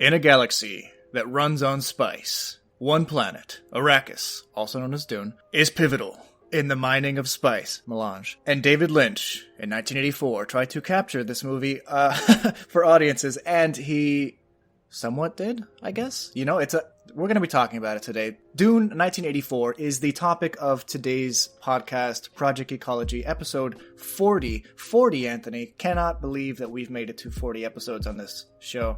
In a galaxy that runs on spice, one planet, Arrakis, also known as Dune, is pivotal in the mining of spice, melange. And David Lynch, in 1984, tried to capture this movie for audiences, and he somewhat did, I guess. You know, we're going to be talking about it today. Dune 1984 is the topic of today's podcast, Project Ecology, episode 40. 40, Anthony. Cannot believe that we've made it to 40 episodes on this show.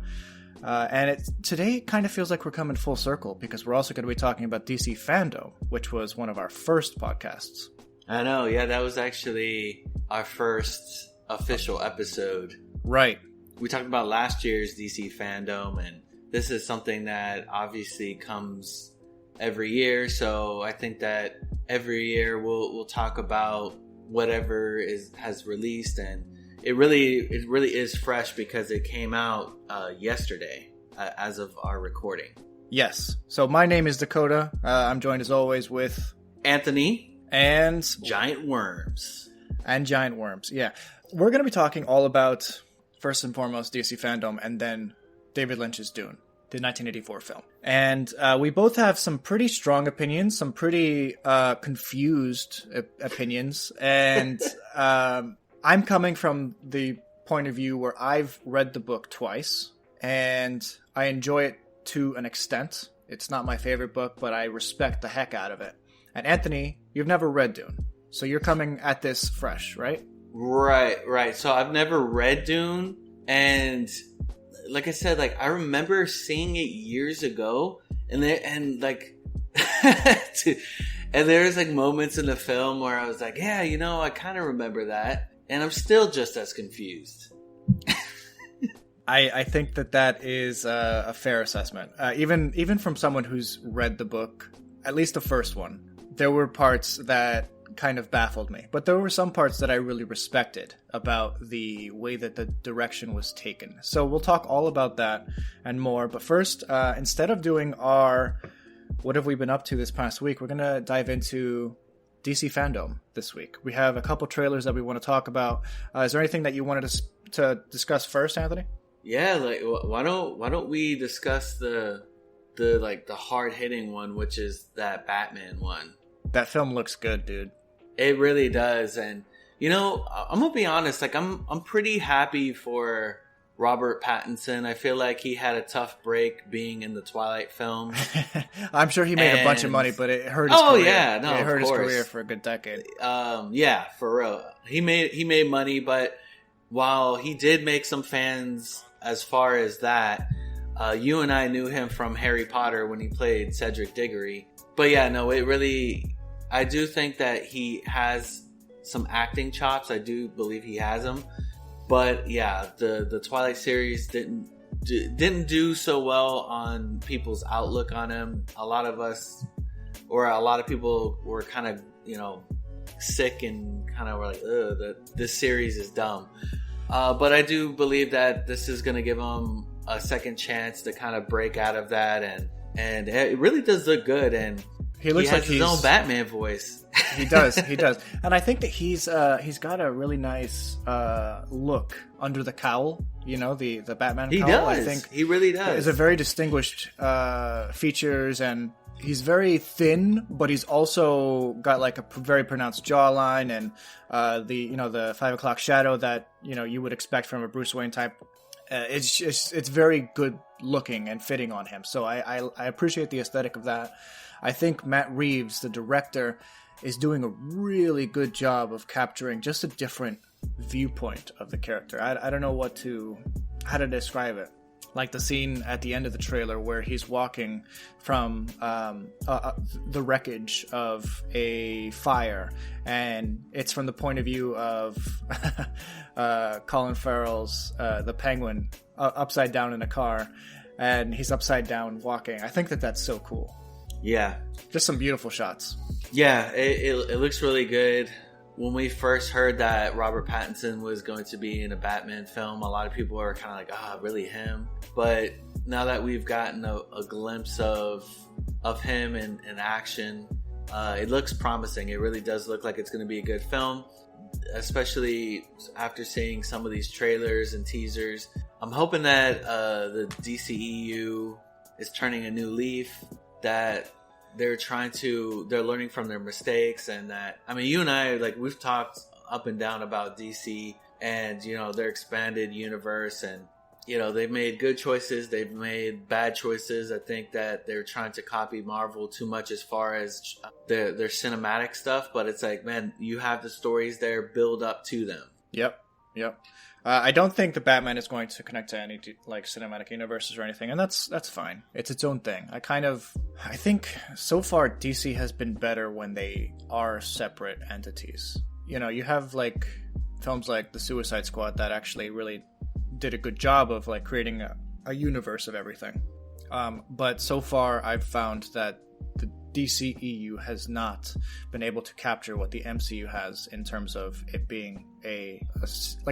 And today kind of feels like we're coming full circle because we're also going to be talking about DC Fandom, which was one of our first podcasts. I know, yeah, that was actually our first official episode. Right. We talked about last year's DC Fandom, and this is something that obviously comes every year. So I think that every year we'll talk about whatever has released, and it really is fresh because it came out yesterday as of our recording. Yes. So my name is Dakota. I'm joined as always with Anthony and Giant Worms. And Giant Worms. Yeah. We're going to be talking all about, first and foremost, DC Fandom, and then David Lynch's Dune, the 1984 film. And we both have some pretty strong opinions, some pretty confused opinions. And I'm coming from the point of view where I've read the book twice, and I enjoy it to an extent. It's not my favorite book, but I respect the heck out of it. And Anthony, you've never read Dune, so you're coming at this fresh, right? Right. So I've never read Dune, and like I said, like I remember seeing it years ago, and there's like moments in the film where I was like, yeah, you know, I kind of remember that. And I'm still just as confused. I think that is a fair assessment. Even from someone who's read the book, at least the first one, there were parts that kind of baffled me. But there were some parts that I really respected about the way that the direction was taken. So we'll talk all about that and more. But first, instead of doing our what have we been up to this past week, we're going to dive into DC Fandom this week. We have a couple trailers that we want to talk about. Is there anything that you wanted to discuss first, Anthony? Yeah, like why don't we discuss the hard hitting one, which is that Batman one. That film looks good, dude. It really does, and you know, I'm gonna be honest. Like I'm pretty happy for Robert Pattinson. I feel like he had a tough break being in the Twilight film. I'm sure he made a bunch of money, but it hurt his career. Yeah, no, it hurt his career for a good decade. Yeah, for real. He made money, but while he did make some fans as far as that, you and I knew him from Harry Potter when he played Cedric Diggory. But yeah, no, I do think that he has some acting chops. I do believe he has them. But yeah, the Twilight series didn't do so well on people's outlook on him. A lot of people were kind of, you know, sick and kind of were like, ugh, this series is dumb. But I do believe that this is going to give him a second chance to kind of break out of that, and it really does look good. And he looks like his own Batman voice. He does, and I think that he's got a really nice look under the cowl. You know, the Batman cowl. Does. I think he really does. It's a very distinguished features, and he's very thin, but he's also got like a very pronounced jawline, and the 5 o'clock shadow that you would expect from a Bruce Wayne type. It's very good looking and fitting on him. So I appreciate the aesthetic of that. I think Matt Reeves, the director, is doing a really good job of capturing just a different viewpoint of the character. I don't know how to describe it. Like the scene at the end of the trailer where he's walking from the wreckage of a fire, and it's from the point of view of Colin Farrell's the Penguin upside down in a car, and he's upside down walking. I think that's so cool. Yeah. Just some beautiful shots. Yeah, it looks really good. When we first heard that Robert Pattinson was going to be in a Batman film, a lot of people were kind of like, really him? But now that we've gotten a glimpse of him in action, it looks promising. It really does look like it's going to be a good film, especially after seeing some of these trailers and teasers. I'm hoping that the DCEU is turning a new leaf, that they're learning from their mistakes, and that, I mean, you and I, like, we've talked up and down about DC and, you know, their expanded universe, and, you know, they've made good choices, they've made bad choices. I think that they're trying to copy Marvel too much as far as their cinematic stuff, but it's like, man, you have the stories there, build up to them. Yep. I don't think the Batman is going to connect to any like cinematic universes or anything, and that's fine. It's its own thing. I think so far DC has been better when they are separate entities. You know, you have like films like The Suicide Squad that actually really did a good job of like creating a universe of everything. But so far I've found that the DCEU has not been able to capture what the MCU has in terms of it being a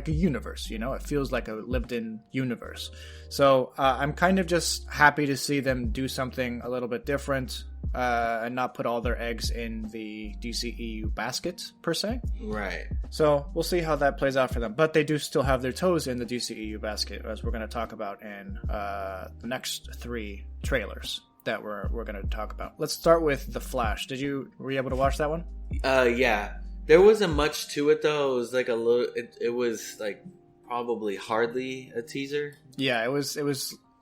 universe, you know? It feels like a lived-in universe. So I'm kind of just happy to see them do something a little bit different and not put all their eggs in the DCEU basket, per se. Right. So we'll see how that plays out for them. But they do still have their toes in the DCEU basket, as we're going to talk about in the next 3 trailers that we're going to talk about. Let's start with The Flash. Were you able to watch that one? Yeah. There wasn't much to it, though. It was like a little, it was like probably hardly a teaser. Yeah, it was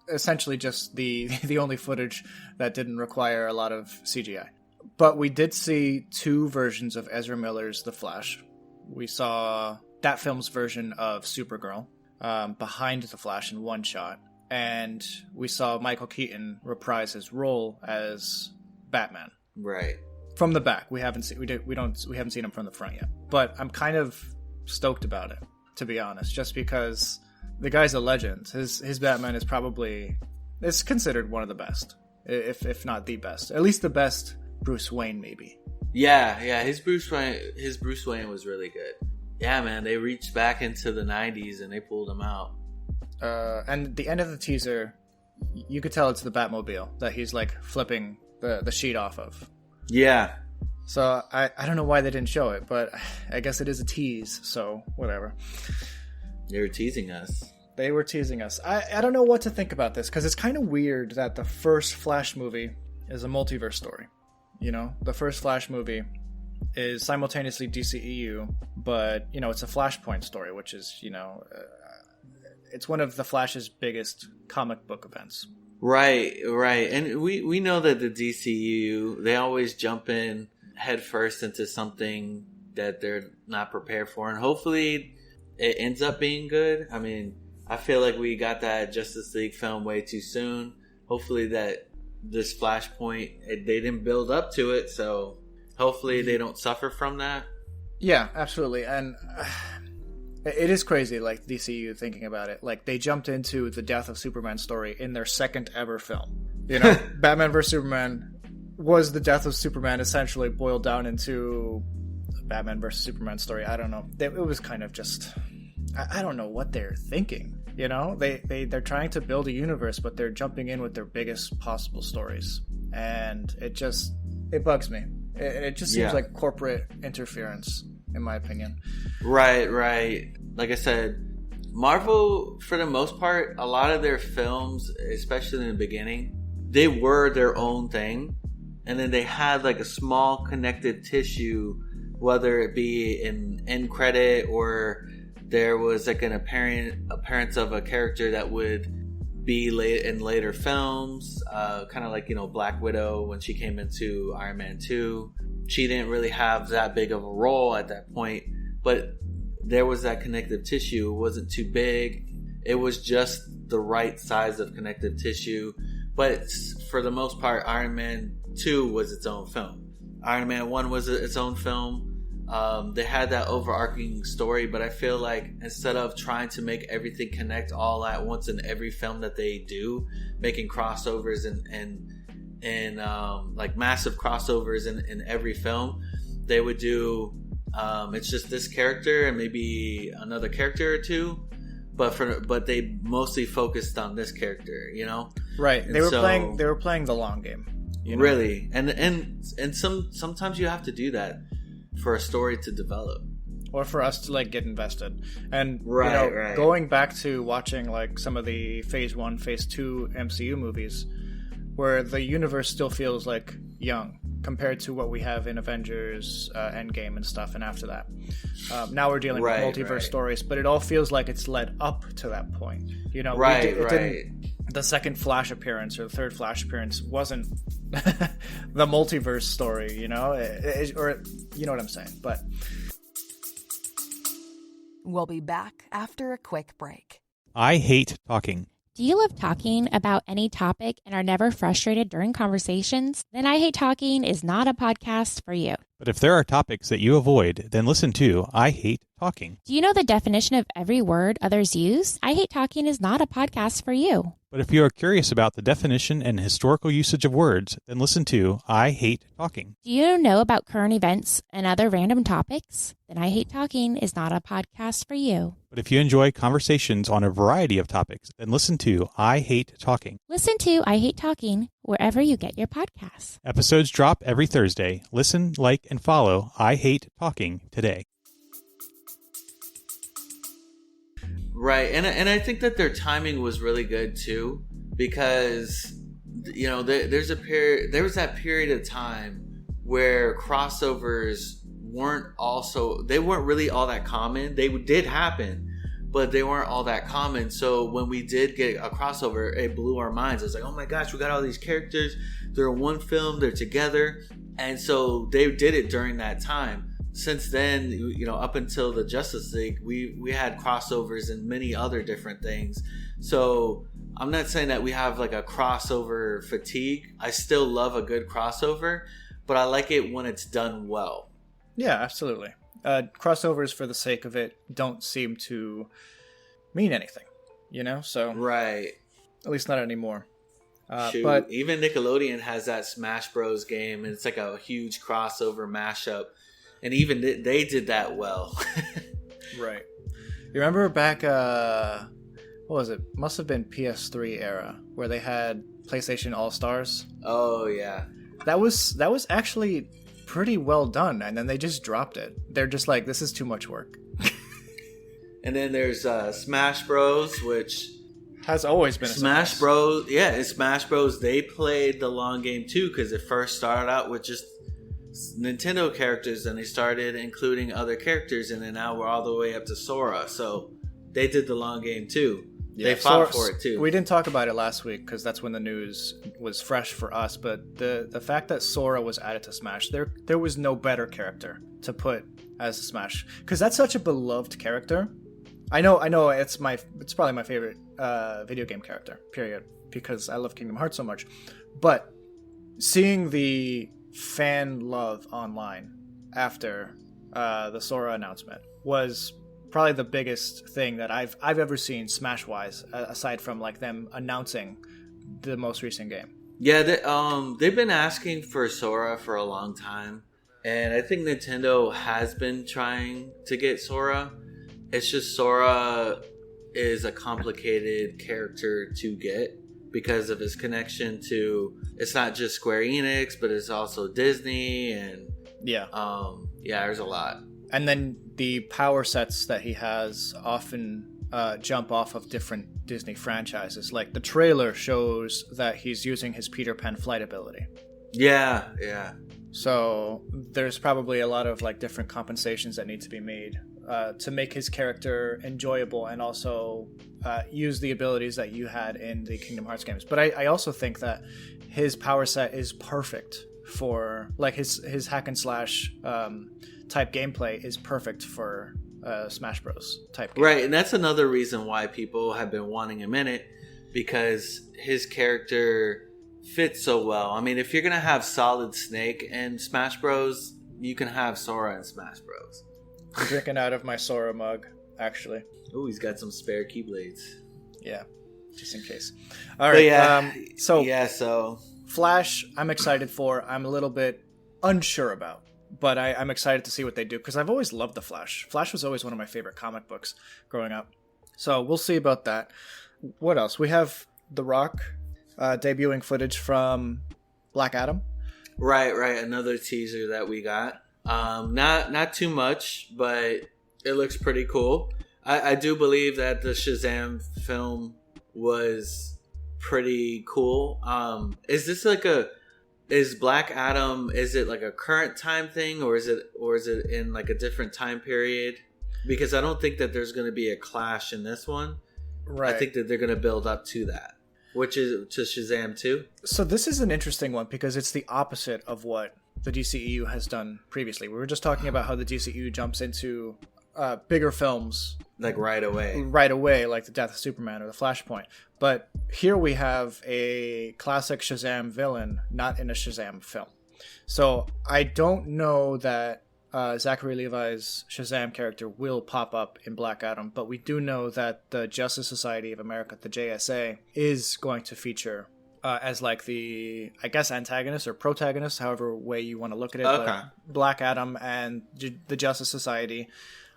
essentially just the only footage that didn't require a lot of CGI. But we did see 2 versions of Ezra Miller's The Flash. We saw that film's version of Supergirl behind The Flash in one shot. And we saw Michael Keaton reprise his role as Batman. Right. From the back. We haven't seen him from the front yet. But I'm kind of stoked about it, to be honest, just because the guy's a legend. His Batman is considered one of the best, if not the best. At least the best Bruce Wayne, maybe. Yeah. His Bruce Wayne was really good. Yeah, man, they reached back into the 90s and they pulled him out. And at the end of the teaser, you could tell it's the Batmobile that he's like flipping the sheet off of. Yeah. So I don't know why they didn't show it, but I guess it is a tease, so whatever. They were teasing us. I don't know what to think about this, because it's kind of weird that the first Flash movie is a multiverse story. You know, the first Flash movie is simultaneously DCEU, but, you know, it's a Flashpoint story, which is, you know, it's one of the Flash's biggest comic book events. Right. And we know that the DCU, they always jump in head first into something that they're not prepared for. And hopefully it ends up being good. I mean, I feel like we got that Justice League film way too soon. Hopefully that this Flashpoint, they didn't build up to it. So hopefully they don't suffer from that. Yeah, absolutely. And it is crazy, like, DCU thinking about it. Like, they jumped into the Death of Superman story in their second ever film. You know, Batman vs. Superman was the Death of Superman essentially boiled down into a Batman vs. Superman story. I don't know. It was kind of just, I don't know what they're thinking. You know, they're trying to build a universe, but they're jumping in with their biggest possible stories. And it bugs me. It just seems like corporate interference, in my opinion. Right. Like I said, Marvel, for the most part, a lot of their films, especially in the beginning, they were their own thing. And then they had like a small connective tissue, whether it be an end credit or there was like an appearance of a character that would be in later films. Kind of like, you know, Black Widow when she came into Iron Man 2. She didn't really have that big of a role at that point, but there was that connective tissue. It wasn't too big. It was just the right size of connective tissue. But for the most part, Iron Man 2 was its own film. Iron Man 1 was its own film. They had that overarching story, but I feel like instead of trying to make everything connect all at once in every film that they do, making crossovers and like massive crossovers in every film, they would do it's just this character and maybe another character or two, but they mostly focused on this character, you know? Right. They were playing the long game. You know? Really. And sometimes you have to do that for a story to develop. or for us to like get invested. And Right. going back to watching like some of the Phase 1, Phase 2 MCU movies, where the universe still feels like young compared to what we have in Avengers Endgame and stuff, and after that. Now we're dealing with multiverse stories, but it all feels like it's led up to that point. The second Flash appearance or the third Flash appearance wasn't the multiverse story, or you know what I'm saying. But we'll be back after a quick break. I hate talking. Do you love talking about any topic and are never frustrated during conversations? Then I Hate Talking is not a podcast for you. But if there are topics that you avoid, then listen to I Hate Talking. Do you know the definition of every word others use? I Hate Talking is not a podcast for you. But if you are curious about the definition and historical usage of words, then listen to I Hate Talking. Do you know about current events and other random topics? Then I Hate Talking is not a podcast for you. But if you enjoy conversations on a variety of topics, then listen to I Hate Talking. Listen to I Hate Talking wherever you get your podcasts. Episodes drop every Thursday. Listen, like, and follow I Hate Talking today. Right, and I think that their timing was really good too, because there was that period of time where crossovers weren't really all that common. They did happen, but they weren't all that common. So when we did get a crossover, it blew our minds. It was like, oh my gosh, we got all these characters. They're in one film. They're together, and so they did it during that time. Since then, up until the Justice League, we had crossovers and many other different things. So I'm not saying that we have like a crossover fatigue. I still love a good crossover, but I like it when it's done well. Yeah, absolutely. Crossovers for the sake of it don't seem to mean anything, So right, at least not anymore. But even Nickelodeon has that Smash Bros. Game, and it's like a huge crossover mashup. And even they did that well. Right. You remember back, what was it? Must have been PS3 era, where they had PlayStation All-Stars. Oh, yeah. That was actually pretty well done, and then they just dropped it. They're just like, this is too much work. And then there's Smash Bros., which has always been a Smash Bros. Yeah, in Smash Bros. They played the long game too, because it first started out with just Nintendo characters, and they started including other characters, and then now we're all the way up to Sora. So they did the long game too. Yeah, they fought for it too. We didn't talk about it last week because that's when the news was fresh for us. But the fact that Sora was added to Smash, there was no better character to put as Smash, because that's such a beloved character. I know it's probably my favorite video game character, period, because I love Kingdom Hearts so much. But seeing the fan love online after the Sora announcement was probably the biggest thing that I've ever seen Smash wise, aside from like them announcing the most recent game. Yeah, they've been asking for Sora for a long time, and I think Nintendo has been trying to get Sora. It's just Sora is a complicated character to get because of his connection to, it's not just Square Enix, but it's also Disney, and there's a lot. And then the power sets that he has often jump off of different Disney franchises. Like the trailer shows that he's using his Peter Pan flight ability. Yeah. So there's probably a lot of like different compensations that need to be made to make his character enjoyable, and also use the abilities that you had in the Kingdom Hearts games. But I also think that his power set is perfect for like his hack and slash type gameplay is perfect for Smash Bros. Type game. Right, and that's another reason why people have been wanting him in it, because his character fits so well. I mean, if you're gonna have Solid Snake in Smash Bros., you can have Sora in Smash Bros. I'm drinking out of my Sora mug, actually. Oh, he's got some spare Keyblades. Yeah, just in case. All right. So Flash, I'm excited for. I'm a little bit unsure about, but I'm excited to see what they do, because I've always loved the Flash. Flash was always one of my favorite comic books growing up. So we'll see about that. What else? We have The Rock debuting footage from Black Adam. Right. Another teaser that we got. Not too much, but It looks pretty cool. I do believe that the Shazam film was pretty cool. Is this like is Black Adam, is it like a current time thing, or is it in like a different time period? Because I don't think that there's going to be a clash in this one. Right. I think that they're going to build up to that, which is to Shazam 2. So this is an interesting one because it's the opposite of what the DCEU has done previously. We were just talking about how the DCEU jumps into bigger films like right away, like the Death of Superman or the Flashpoint. But here we have a classic Shazam villain not in a Shazam film. So I don't know that Zachary Levi's Shazam character will pop up in Black Adam, but we do know that the Justice Society of America, the JSA, is going to feature as like the, I guess, antagonist or protagonist, however way you want to look at it. Okay. But Black Adam and the Justice Society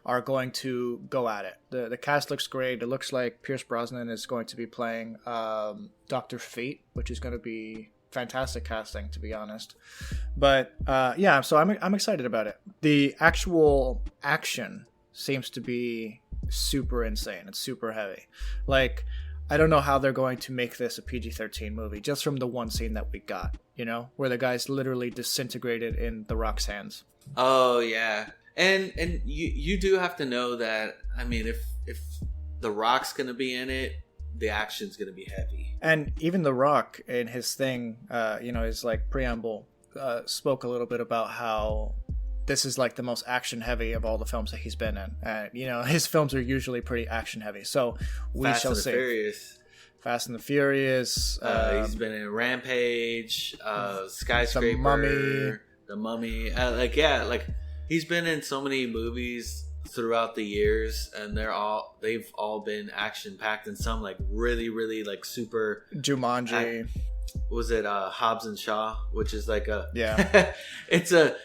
are going to go at it. The cast looks great. It looks like Pierce Brosnan is going to be playing Dr. Fate, which is going to be fantastic casting, to be honest. But yeah, so I'm excited about it. The actual action seems to be super insane. It's super heavy. Like, I don't know how they're going to make this a PG-13 movie just from the one scene that we got, you know, where the guy's literally disintegrated in The Rock's hands. Oh yeah. And you do have to know that, I mean, if The Rock's going to be in it, the action's going to be heavy. And even The Rock in his thing, his like preamble, spoke a little bit about how this is like the most action heavy of all the films that he's been in. And, his films are usually pretty action heavy. So we shall see. Fast and the Furious. He's been in Rampage, Skyscraper, The Mummy. He's been in so many movies throughout the years, and they've all been action packed, and some like really, really like super. Jumanji. Was it Hobbs and Shaw, which is like yeah. It's a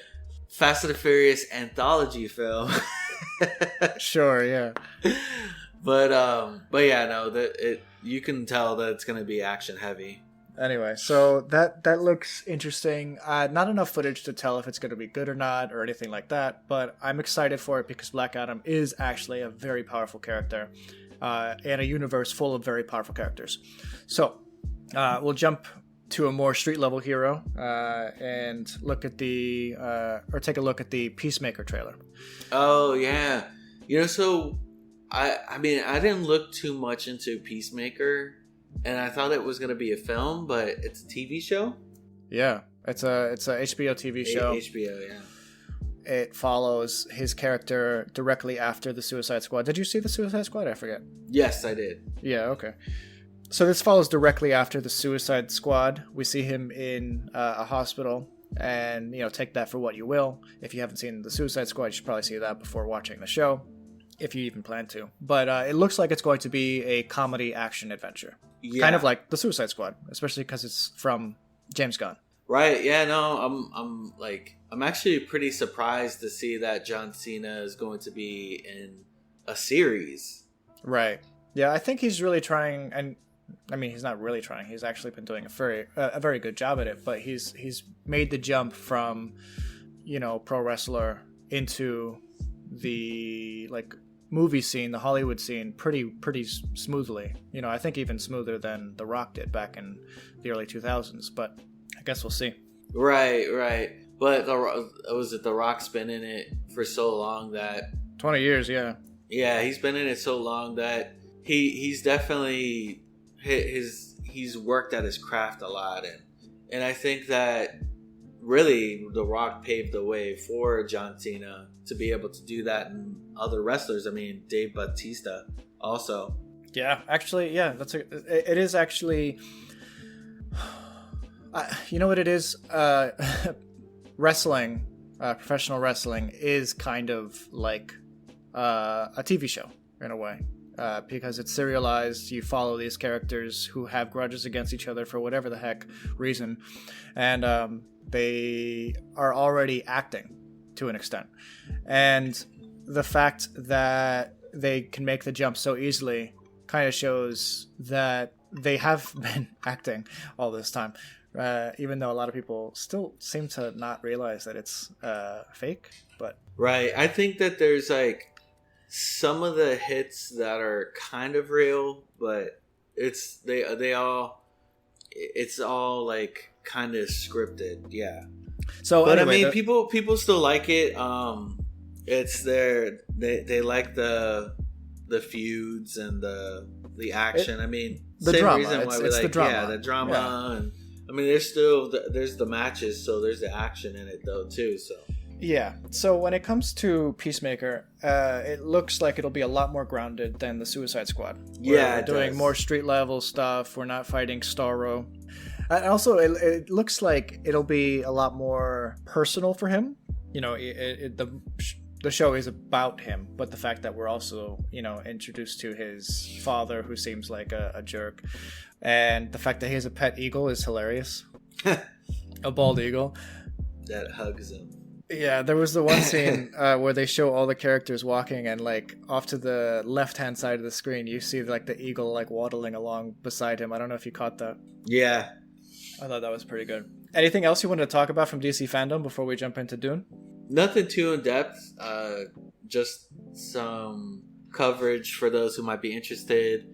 Fast and the Furious anthology film. Sure, yeah. But yeah, no, you can tell that it's gonna be action heavy. Anyway, so that looks interesting. Not enough footage to tell if it's going to be good or not or anything like that, but I'm excited for it because Black Adam is actually a very powerful character and a universe full of very powerful characters. So we'll jump to a more street-level hero and take a look at the Peacemaker trailer. Oh, yeah. So I mean, I didn't look too much into Peacemaker, and I thought it was going to be a film, but it's a TV show? Yeah, it's a HBO TV show. HBO, yeah. It follows his character directly after the Suicide Squad. Did you see the Suicide Squad? I forget. Yes, I did. Yeah, okay. So this follows directly after the Suicide Squad. We see him in a hospital, and, take that for what you will. If you haven't seen the Suicide Squad, you should probably see that before watching the show, if you even plan to. But it looks like it's going to be a comedy action adventure. Yeah. Kind of like the Suicide Squad, especially because it's from James Gunn. Right. Yeah. No. I'm actually pretty surprised to see that John Cena is going to be in a series. Right. Yeah. I think he's really trying, and I mean, he's not really trying. He's actually been doing a very good job at it. But he's made the jump from, pro wrestler into the movie scene, the Hollywood scene, pretty smoothly. I think even smoother than The Rock did back in the early 2000s. But I guess we'll see. Right. But The Rock's been in it for so long that 20 years, yeah. Yeah, he's been in it so long that he's definitely he's worked at his craft a lot, and I think that really The Rock paved the way for John Cena to be able to do that, and other wrestlers. I mean, Dave Bautista also. Yeah, actually, yeah, it is actually. You know what it is? Wrestling, professional wrestling is kind of like a TV show in a way. Because it's serialized, you follow these characters who have grudges against each other for whatever the heck reason, and they are already acting to an extent. And the fact that they can make the jump so easily kind of shows that they have been acting all this time, even though a lot of people still seem to not realize that it's fake. But right, I think that there's some of the hits that are kind of real, but it's all like kind of scripted. Yeah. So, but anyway, I mean, people still like it. It's they like the feuds and the action. I mean, the same drama. reason why we it's like the drama. yeah, the drama. Yeah. And I mean, there's the matches, so there's the action in it though too. So Yeah. So when it comes to Peacemaker, it looks like it'll be a lot more grounded than the Suicide Squad. Yeah, we're doing more street level stuff. We're not fighting Starro. And also, it looks like it'll be a lot more personal for him. You know, the show is about him, but the fact that we're also, you know, introduced to his father, who seems like a jerk, and the fact that he has a pet eagle is hilarious. A bald eagle that hugs him. Yeah, there was the one scene where they show all the characters walking, and like off to the left-hand side of the screen, you see like the eagle like waddling along beside him. I don't know if you caught that. Yeah, I thought that was pretty good. Anything else you wanted to talk about from DC fandom before we jump into Dune? Nothing too in depth. Just some coverage for those who might be interested.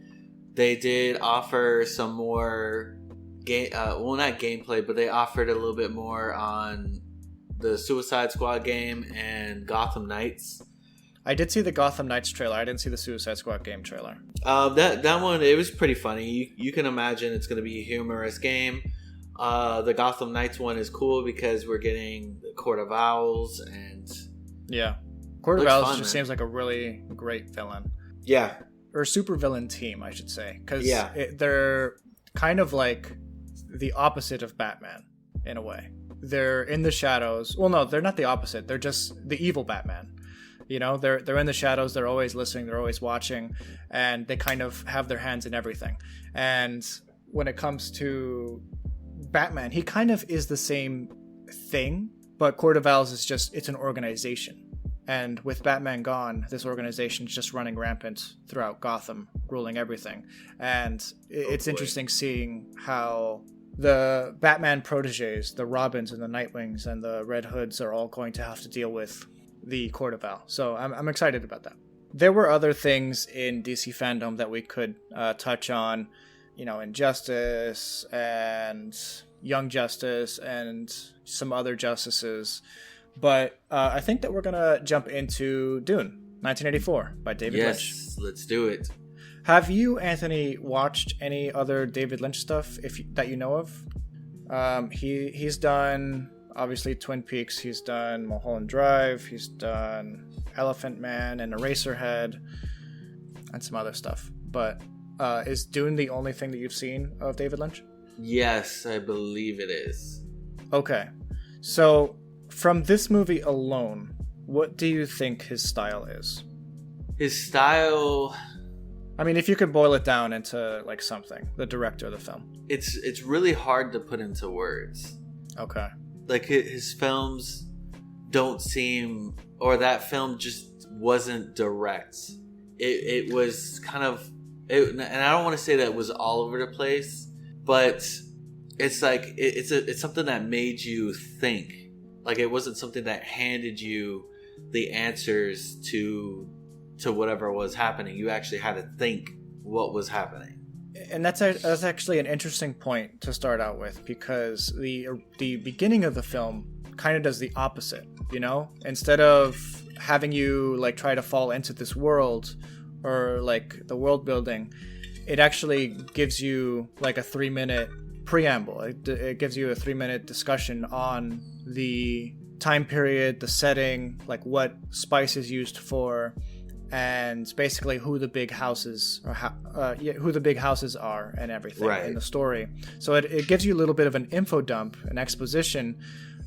They did offer some more game. Well, not gameplay, but they offered a little bit more on the Suicide Squad game and Gotham Knights. I did see the Gotham Knights trailer. I didn't see the Suicide Squad game trailer. That one, it was pretty funny. You can imagine it's going to be a humorous game. The Gotham Knights one is cool because we're getting the Court of Owls and yeah, Court of Owls just man. seems like a really great villain. Yeah, or super villain team, I should say, because yeah. They're kind of like the opposite of Batman in a way. They're in the shadows. Well, no, they're not the opposite. They're just the evil Batman. You know, they're in the shadows. They're always listening. They're always watching, and they kind of have their hands in everything. And when it comes to Batman, he kind of is the same thing, but Court of Owls is just, it's an organization. And with Batman gone, this organization is just running rampant throughout Gotham, ruling everything. And it's interesting seeing how the Batman proteges, the Robins and the Nightwings and the Red Hoods, are all going to have to deal with the Court of Owls. So I'm excited about that. There were other things in DC fandom that we could touch on, you know, Injustice and Young Justice and some other justices. But I think that we're going to jump into Dune, 1984 by David Lynch. Yes, let's do it. Have you, Anthony, watched any other David Lynch stuff that you know of? He's done, obviously, Twin Peaks. He's done Mulholland Drive. He's done Elephant Man and Eraserhead and some other stuff. But is Dune the only thing that you've seen of David Lynch? Yes, I believe it is. Okay. So, from this movie alone, what do you think his style is? His style... I mean, if you could boil it down into like something, the director of the film. It's really hard to put into words. Okay. Like his films don't seem, or that film just wasn't direct. It was kind of, and I don't want to say that it was all over the place, but it's like it's something that made you think. Like it wasn't something that handed you the answers to whatever was happening. You actually had to think what was happening. And that's actually an interesting point to start out with, because the beginning of the film kind of does the opposite, you know? Instead of having you like try to fall into this world or like the world building, it actually gives you like a 3-minute preamble. It gives you a 3-minute discussion on the time period, the setting, like what spice is used for, and basically who the big houses who the big houses are and everything in the story. So it gives you a little bit of an info dump, an exposition,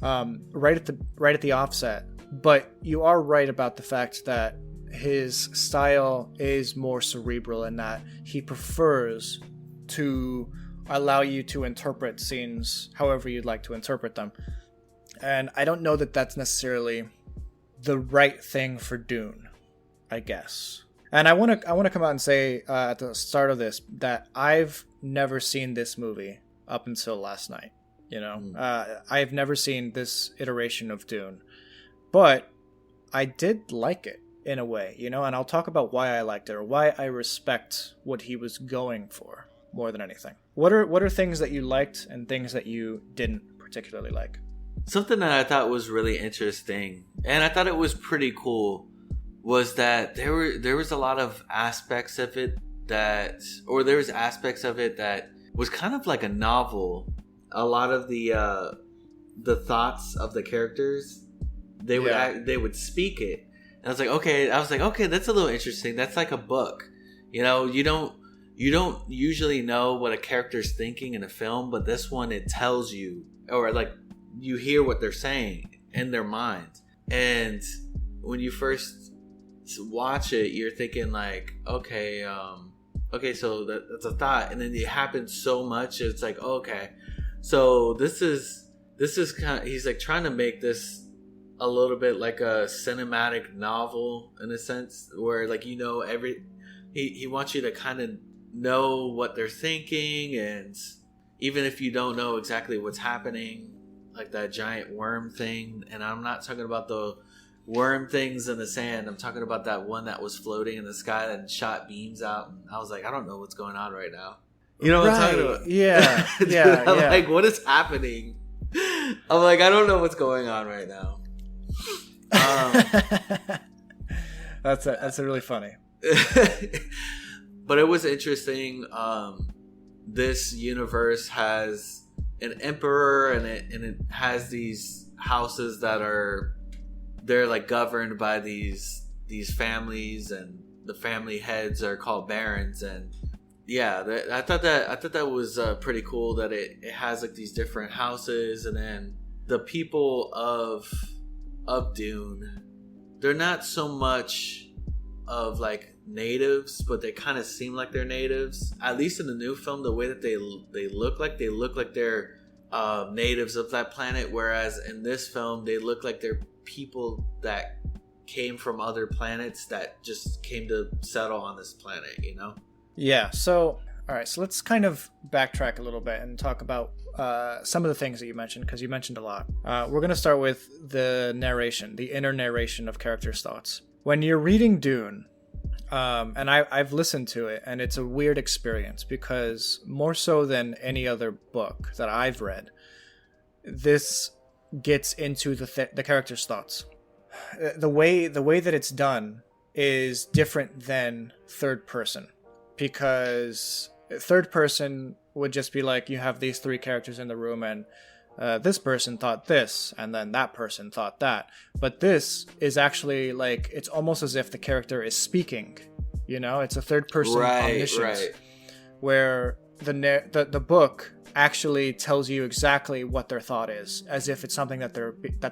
right at the offset. But you are right about the fact that his style is more cerebral in that he prefers to allow you to interpret scenes however you'd like to interpret them. And I don't know that that's necessarily the right thing for Dune, I guess. And I want to come out and say at the start of this that I've never seen this movie up until last night. You know, I've never seen this iteration of Dune, but I did like it. in a way, you know, and I'll talk about why I liked it or why I respect what he was going for more than anything. What are things that you liked and things that you didn't particularly like? Something that I thought was really interesting, and I thought it was pretty cool, was that there was a lot of aspects of it that was kind of like a novel. A lot of the thoughts of the characters, they would speak it, and I was like, okay, that's a little interesting. That's like a book, you know. You don't usually know what a character's thinking in a film, but this one, it tells you, or like you hear what they're saying in their minds. And when you first watch it, you're thinking like, okay, so that's a thought, and then it happens so much. It's like, okay, so this is kind of, he's like trying to make this a little bit like a cinematic novel in a sense, where like, you know, he wants you to kind of know what they're thinking, and even if you don't know exactly what's happening, like that giant worm thing. And I'm not talking about the worm things in the sand. I'm talking about that one that was floating in the sky and shot beams out. And I was like, I don't know what's going on right now. You know what I'm talking about? Yeah. I'm like, what is happening? I'm like, I don't know what's going on right now. That's really funny. But it was interesting. This universe has an emperor, and it has these houses that they're like governed by these families, and the family heads are called barons. And yeah, I thought that was pretty cool that it has like these different houses. And then the people of Dune, they're not so much of like natives, but they kind of seem like they're natives. At least in the new film, the way that they look like they're natives of that planet, whereas in this film they look like they're people that came from other planets that just came to settle on this planet, you know? Yeah. So all right, so let's kind of backtrack a little bit and talk about some of the things that you mentioned, because you mentioned a lot. We're going to start with the narration, the inner narration of characters' thoughts. When you're reading Dune, and I've listened to it, and it's a weird experience, because more so than any other book that I've read, this gets into the character's thoughts. The way that it's done is different than third person, because third person would just be like, you have these three characters in the room, and this person thought this, and then that person thought that. But this is actually like, it's almost as if the character is speaking, you know? It's a third person omniscience, where the book actually tells you exactly what their thought is, as if it's something that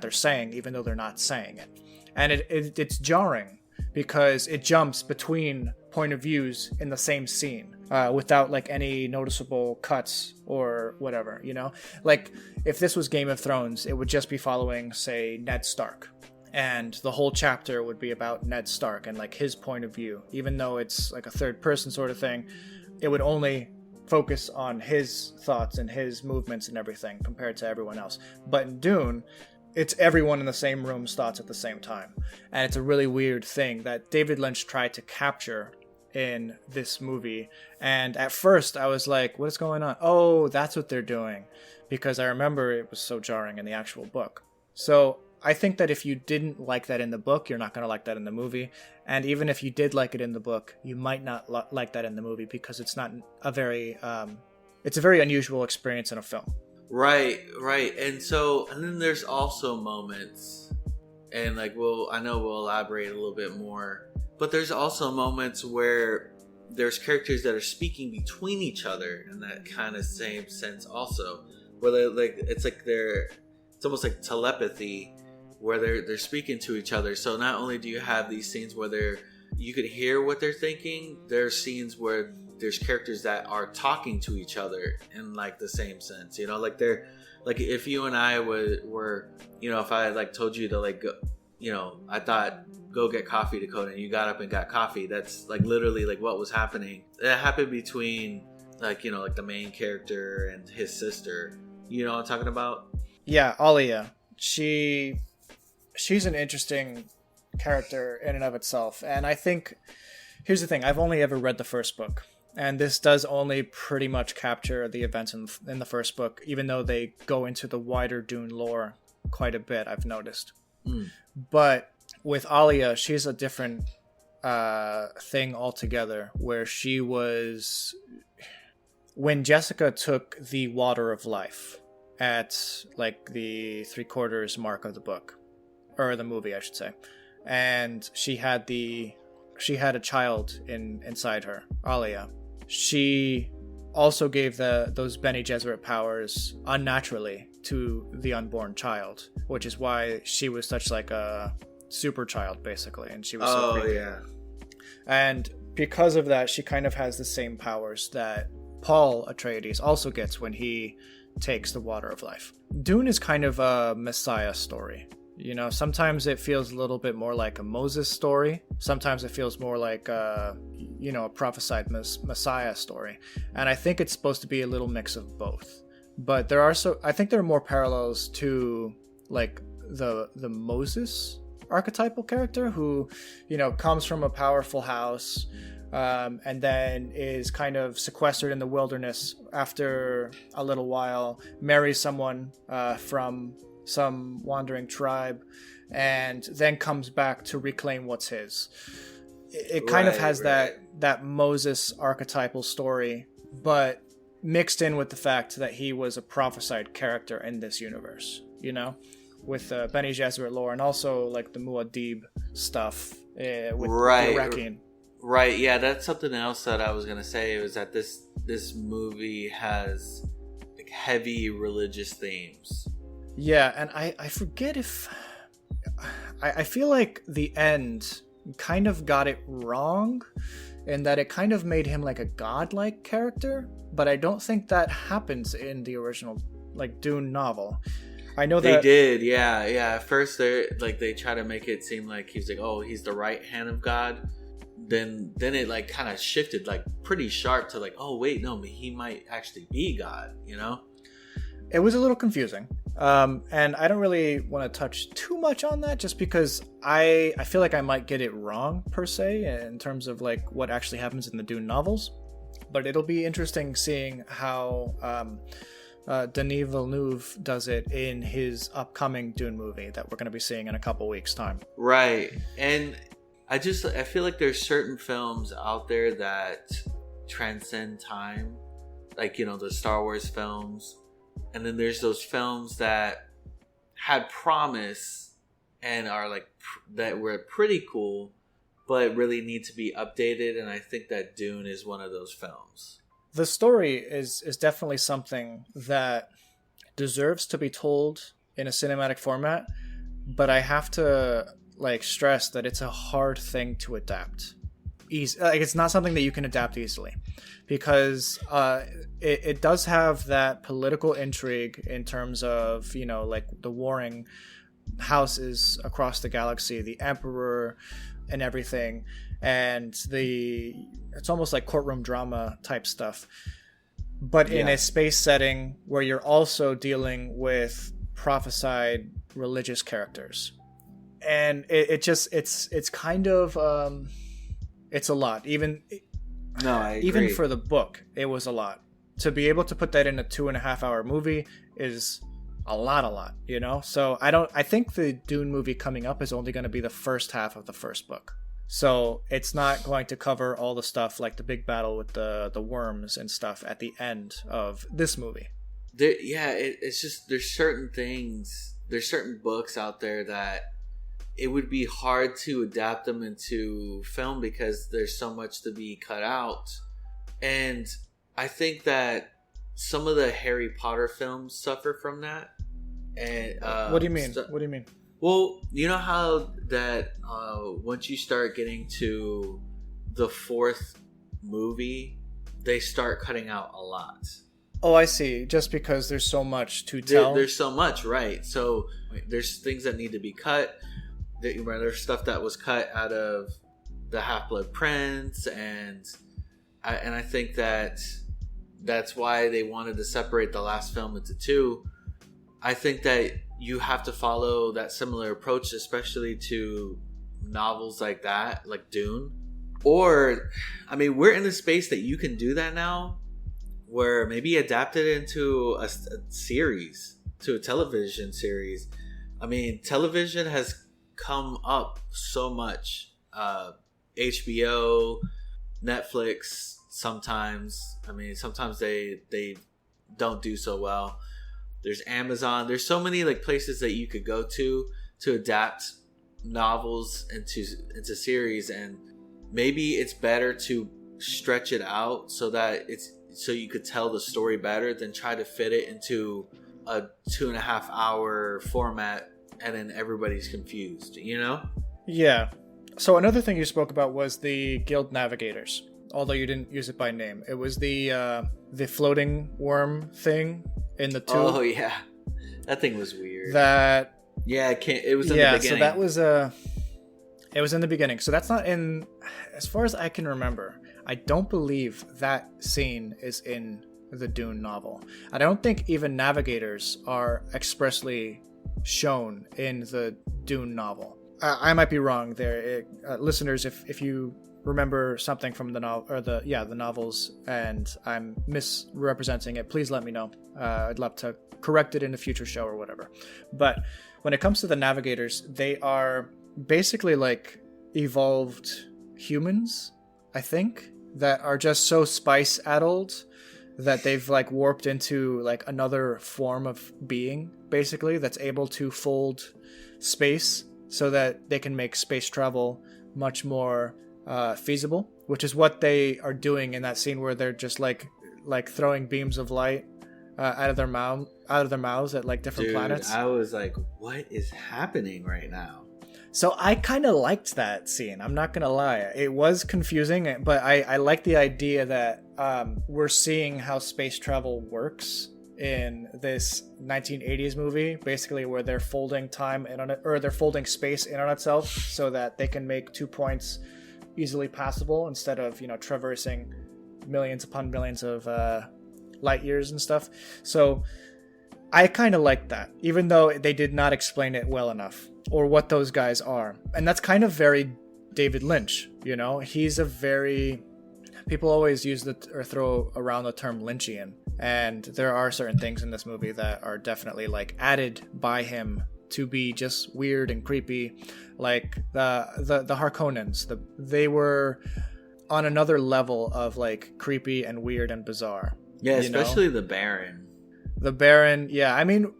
they're saying, even though they're not saying it. And it's jarring, because it jumps between point of views in the same scene, without like any noticeable cuts or whatever, you know? Like if this was Game of Thrones, it would just be following, say, Ned Stark, and the whole chapter would be about Ned Stark and like his point of view. Even though it's like a third person sort of thing, it would only focus on his thoughts and his movements and everything compared to everyone else. But in Dune, it's everyone in the same room's thoughts at the same time. And it's a really weird thing that David Lynch tried to capture in this movie. And at first I was like, what is going on? Oh, that's what they're doing. Because I remember it was so jarring in the actual book. So I think that if you didn't like that in the book, you're not going to like that in the movie. And even if you did like it in the book, you might not like that in the movie, because it's not a very, it's a very unusual experience in a film. Right. And then there's also moments, and like, I know we'll elaborate a little bit more, but there's also moments where there's characters that are speaking between each other in that kind of same sense also, where they're like, it's almost like telepathy, where they're speaking to each other. So not only do you have these scenes where you could hear what they're thinking, there's scenes where there's characters that are talking to each other in like the same sense, you know, like they're like, if you and I were, you know, if I like told you to like go, you know, I thought go get coffee, Dakota, and you got up and got coffee, that's like literally like what was happening. It happened between like, you know, like the main character and his sister, you know what I'm talking about? Yeah, Alia. She's an interesting character in and of itself. And I think, here's the thing, I've only ever read the first book. And this does only pretty much capture the events in the first book, even though they go into the wider Dune lore quite a bit, I've noticed. But with Alia, she's a different thing altogether, where she was... When Jessica took the Water of Life at like the 3/4 mark of the book, or the movie, I should say, and she had a child inside her, Alia. She also gave those Bene Gesserit powers unnaturally to the unborn child, which is why she was such like a super child, basically, and she was so creepy. Yeah. And because of that, she kind of has the same powers that Paul Atreides also gets when he takes the Water of Life. Dune is kind of a Messiah story. You know, sometimes it feels a little bit more like a Moses story. Sometimes it feels more like a prophesied Messiah story. And I think it's supposed to be a little mix of both. But I think there are more parallels to like the Moses archetypal character who, comes from a powerful house, and then is kind of sequestered in the wilderness after a little while, marries someone from some wandering tribe, and then comes back to reclaim what's his. It kind of has that Moses archetypal story, but mixed in with the fact that he was a prophesied character in this universe, with Bene Gesserit lore, and also like the Muad'Dib stuff with the Wrecking. Right, yeah, that's something else that I was gonna say, was that this movie has like heavy religious themes. Yeah, and I forget if... I feel like the end kind of got it wrong, in that it kind of made him like a godlike character, but I don't think that happens in the original like Dune novel. I know that... They did, yeah. At first, they try to make it seem like he's like, oh, he's the right hand of God. Then it like kind of shifted like pretty sharp to like, oh wait, no, he might actually be God, It was a little confusing, and I don't really want to touch too much on that, just because I feel like I might get it wrong per se in terms of like what actually happens in the Dune novels. But it'll be interesting seeing how Denis Villeneuve does it in his upcoming Dune movie that we're going to be seeing in a couple weeks' time. Right, and I feel like there's certain films out there that transcend time, like, the Star Wars films. And then there's those films that had promise and are like, that were pretty cool, but really need to be updated. And I think that Dune is one of those films. The story is definitely something that deserves to be told in a cinematic format, but I have to stress that it's a hard thing to adapt. It's not something that you can adapt easily, because it does have that political intrigue in terms of the warring houses across the galaxy, the Emperor and everything, and it's almost like courtroom drama type stuff, but in a space setting where you're also dealing with prophesied religious characters. And it's kind of it's a lot. Even for the book, it was a lot. To be able to put that in a 2.5 hour movie is a lot, So I think the Dune movie coming up is only going to be the first half of the first book. So it's not going to cover all the stuff like the big battle with the worms and stuff at the end of this movie. It's just there's certain books out there that it would be hard to adapt them into film because there's so much to be cut out. And I think that some of the Harry Potter films suffer from that. And what do you mean? What do you mean? Well, you know how that once you start getting to the fourth movie, they start cutting out a lot. Oh, I see. Just because there's so much to tell. There's so much, right? So there's things that need to be cut. There's stuff that was cut out of the Half-Blood Prince, and I think that's why they wanted to separate the last film into two. I think that you have to follow that similar approach, especially to novels like that, like Dune. Or, I mean, we're in the space that you can do that now, where maybe adapt it into a series, to a television series. I mean, television has come up so much. HBO, Netflix, sometimes. I mean, sometimes they don't do so well. There's Amazon. There's so many like places that you could go to adapt novels into series, and maybe it's better to stretch it out so that so you could tell the story better than try to fit it into a 2.5 hour format and then everybody's confused, you know? Yeah. So another thing you spoke about was the Guild Navigators, although you didn't use it by name. It was the floating worm thing in the tube. Oh yeah, that thing was weird. That it was in the beginning. So that was it was in the beginning. So that's not in, as far as I can remember. I don't believe that scene is in the Dune novel. I don't think even navigators are expressly shown in the Dune novel. I might be wrong there, listeners. If you remember something from the novel or the novels, and I'm misrepresenting it, please let me know. I'd love to correct it in a future show or whatever. But when it comes to the navigators, they are basically like evolved humans, I think, that are just so spice addled that they've like warped into like another form of being, basically, that's able to fold space so that they can make space travel much more feasible, which is what they are doing in that scene where they're just like throwing beams of light out of their mouths at like different planets. I was like, what is happening right now? So I kind of liked that scene. I'm not gonna lie, it was confusing, but I like the idea that we're seeing how space travel works in this 1980s movie, basically, where they're folding time in on it, or they're folding space in on itself so that they can make 2 points easily passable instead of, traversing millions upon millions of light years and stuff. So I kind of like that, even though they did not explain it well enough, or what those guys are. And that's kind of very David Lynch, he's a very, people always use or throw around the term Lynchian, and there are certain things in this movie that are definitely like added by him to be just weird and creepy, like the Harkonnens. They were on another level of like creepy and weird and bizarre. Yeah, especially the Baron. The Baron, yeah. I mean,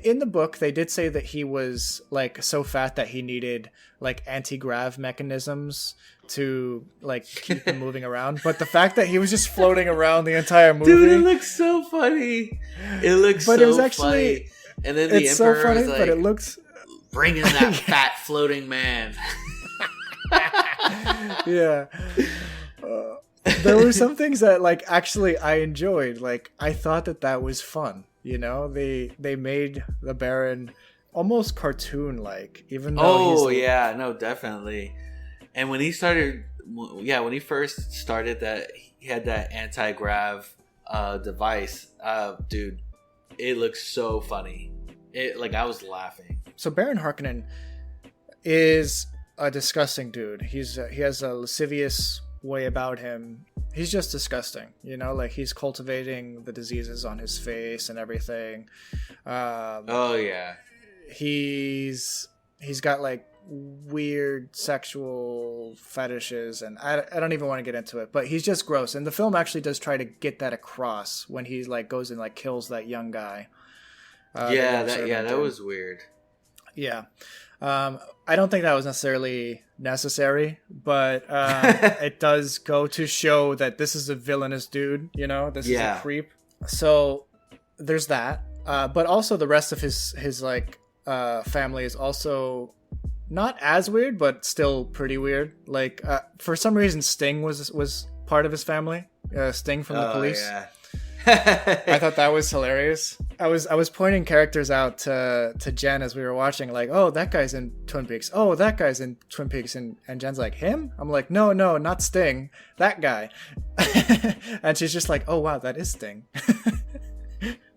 in the book, they did say that he was like so fat that he needed like anti-grav mechanisms to like keep him moving around. But the fact that he was just floating around the entire movie, dude, it looks so funny. It looks, but so it was actually funny. And then the Emperor so funny, was like, but it looks, bring in that fat floating man. Yeah. There were some things that like actually I enjoyed. Like I thought that was fun. They made the Baron almost cartoon like, even though definitely. And when he first started that, he had that anti-grav device. Dude, it looks so funny. I was laughing. So Baron Harkonnen is a disgusting dude. He has a lascivious way about him. He's just disgusting, he's cultivating the diseases on his face and everything. He's got like weird sexual fetishes, and I don't even want to get into it, but he's just gross. And the film actually does try to get that across when he like goes and like kills that young guy. That was weird. Yeah. I don't think that was necessarily necessary, but it does go to show that this is a villainous dude, this is a creep. So there's that. But also the rest of his like family is also not as weird, but still pretty weird. Like for some reason, Sting was part of his family. Sting from the Police. Yeah. I thought that was hilarious. I was pointing characters out to Jen as we were watching, like, oh, that guy's in Twin Peaks. Oh, that guy's in Twin Peaks, and Jen's like, him? I'm like, no, not Sting, that guy. And she's just like, oh wow, that is Sting.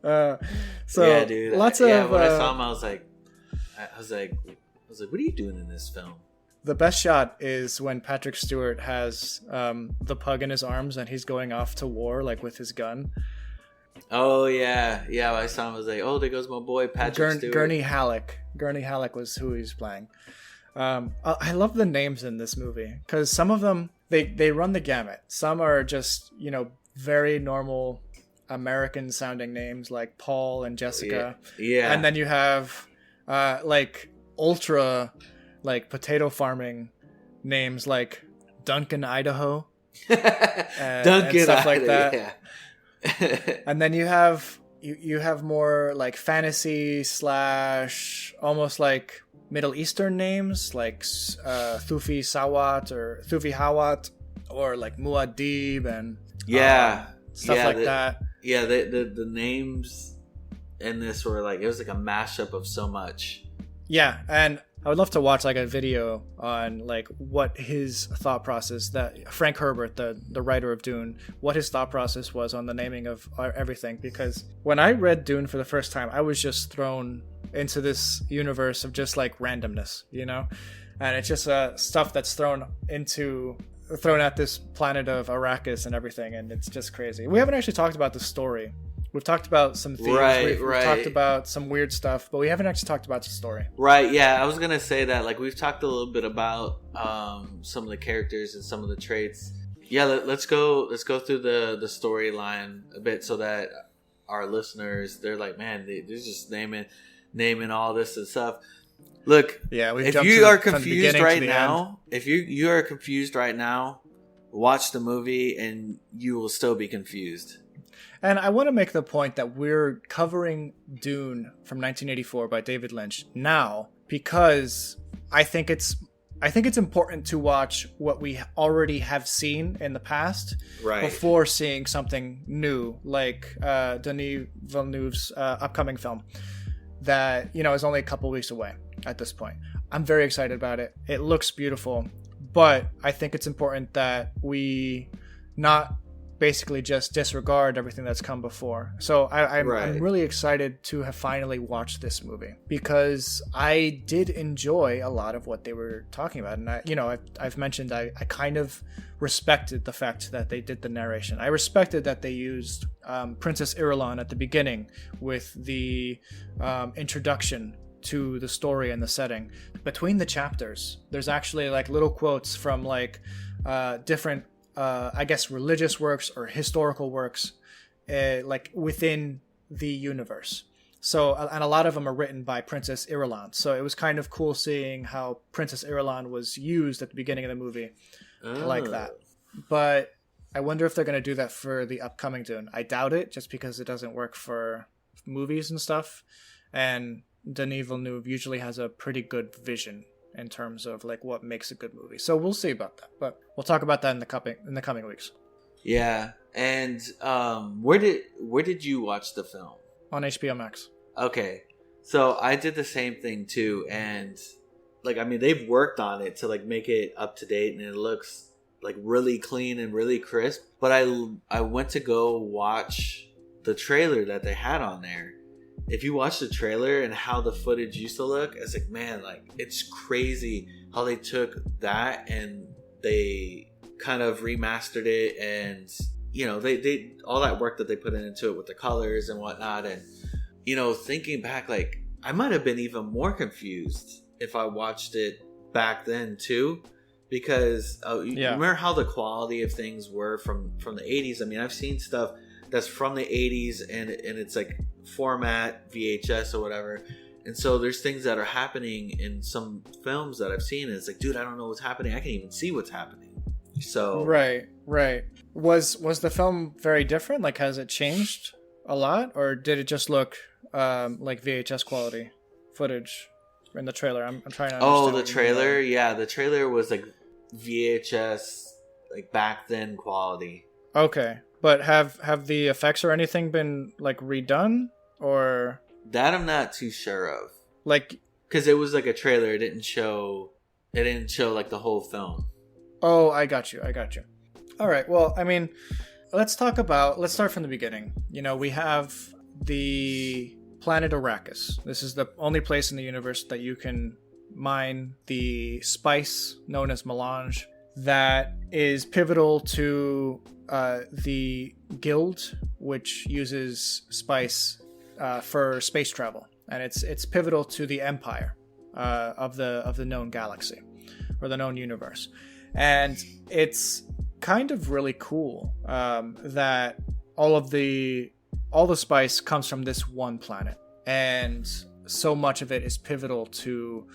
So yeah, dude. Lots of when I saw him, I was like, what are you doing in this film? The best shot is when Patrick Stewart has the pug in his arms and he's going off to war, like with his gun. Oh yeah. I saw him. I was like, oh, there goes my boy Patrick Stewart. Gurney Halleck. Gurney Halleck was who he's playing. I love the names in this movie because some of them they run the gamut. Some are just, you know, very normal American sounding names like Paul and Jessica. Yeah. And then you have like ultra like potato farming names like Duncan, Idaho. Duncan, and stuff like that. Yeah. And then you have more like fantasy / almost like Middle Eastern names like Thufi Sawat or Thufi Hawat or like Muad'Dib and stuff like that. Yeah, the names in this were like, it was like a mashup of so much. Yeah, and I would love to watch like a video on like what his thought process, that Frank Herbert, the writer of Dune, what his thought process was on the naming of everything. Because when I read Dune for the first time, I was just thrown into this universe of just like randomness, you know, and it's just stuff that's thrown at this planet of Arrakis and everything, and it's just crazy. We haven't actually talked about the story. We've talked about some themes. We've talked about some weird stuff, but we haven't actually talked about the story. Right, yeah. I was going to say that. Like, we've talked a little bit about some of the characters and some of the traits. Yeah, let's go through the storyline a bit so that our listeners, they're like, man, they're just naming all this and stuff. Look, yeah, if you are confused right now, if you are confused right now, watch the movie and you will still be confused. And I want to make the point that we're covering Dune from 1984 by David Lynch now because I think it's important to watch what we already have seen in the past before seeing something new like Denis Villeneuve's upcoming film that, you know, is only a couple weeks away at this point. I'm very excited about it. It looks beautiful, but I think it's important that we not basically just disregard everything that's come before. So I'm really excited to have finally watched this movie because I did enjoy a lot of what they were talking about. And I've mentioned I kind of respected the fact that they did the narration. I respected that they used Princess Irulan at the beginning with the introduction to the story and the setting. Between the chapters, there's actually like little quotes from like different I guess religious works or historical works like within the universe. So, and a lot of them are written by Princess Irulan. So it was kind of cool seeing how Princess Irulan was used at the beginning of the movie like that. But I wonder if they're going to do that for the upcoming Dune. I doubt it, just because it doesn't work for movies and stuff. And Denis Villeneuve usually has a pretty good vision in terms of like what makes a good movie. So we'll see about that, but we'll talk about that in the coming weeks. Yeah. And where did you watch the film? On HBO Max. Okay. So I did the same thing too, and like, I mean, they've worked on it to like make it up to date and it looks like really clean and really crisp. But I went to go watch the trailer that they had on there. If you watch the trailer and how the footage used to look, it's like, man, like, it's crazy how they took that and they kind of remastered it, and, you know, they all that work that they put into it with the colors and whatnot. And, you know, thinking back, like, I might have been even more confused if I watched it back then too, because remember how the quality of things were from the 80s? I mean, I've seen stuff that's from the 80s and it's like format VHS or whatever, and so there's things that are happening in some films that I've seen and it's like, dude, I don't know what's happening. I can't even see what's happening. So right. Was the film very different? Like, has it changed a lot, or did it just look like VHS quality footage in the trailer? I'm trying to understand. The trailer, yeah, the trailer was like VHS, like back then quality. Okay. But have the effects or anything been like redone, or that I'm not too sure of. Like, because it was like a trailer, it didn't show like the whole film. Oh, I got you. All right. Well, I mean, let's start from the beginning. You know, we have the planet Arrakis. This is the only place in the universe that you can mine the spice known as melange that is pivotal to the guild, which uses spice for space travel, and it's pivotal to the empire of the known galaxy or the known universe. And it's kind of really cool that all the spice comes from this one planet, and so much of it is pivotal to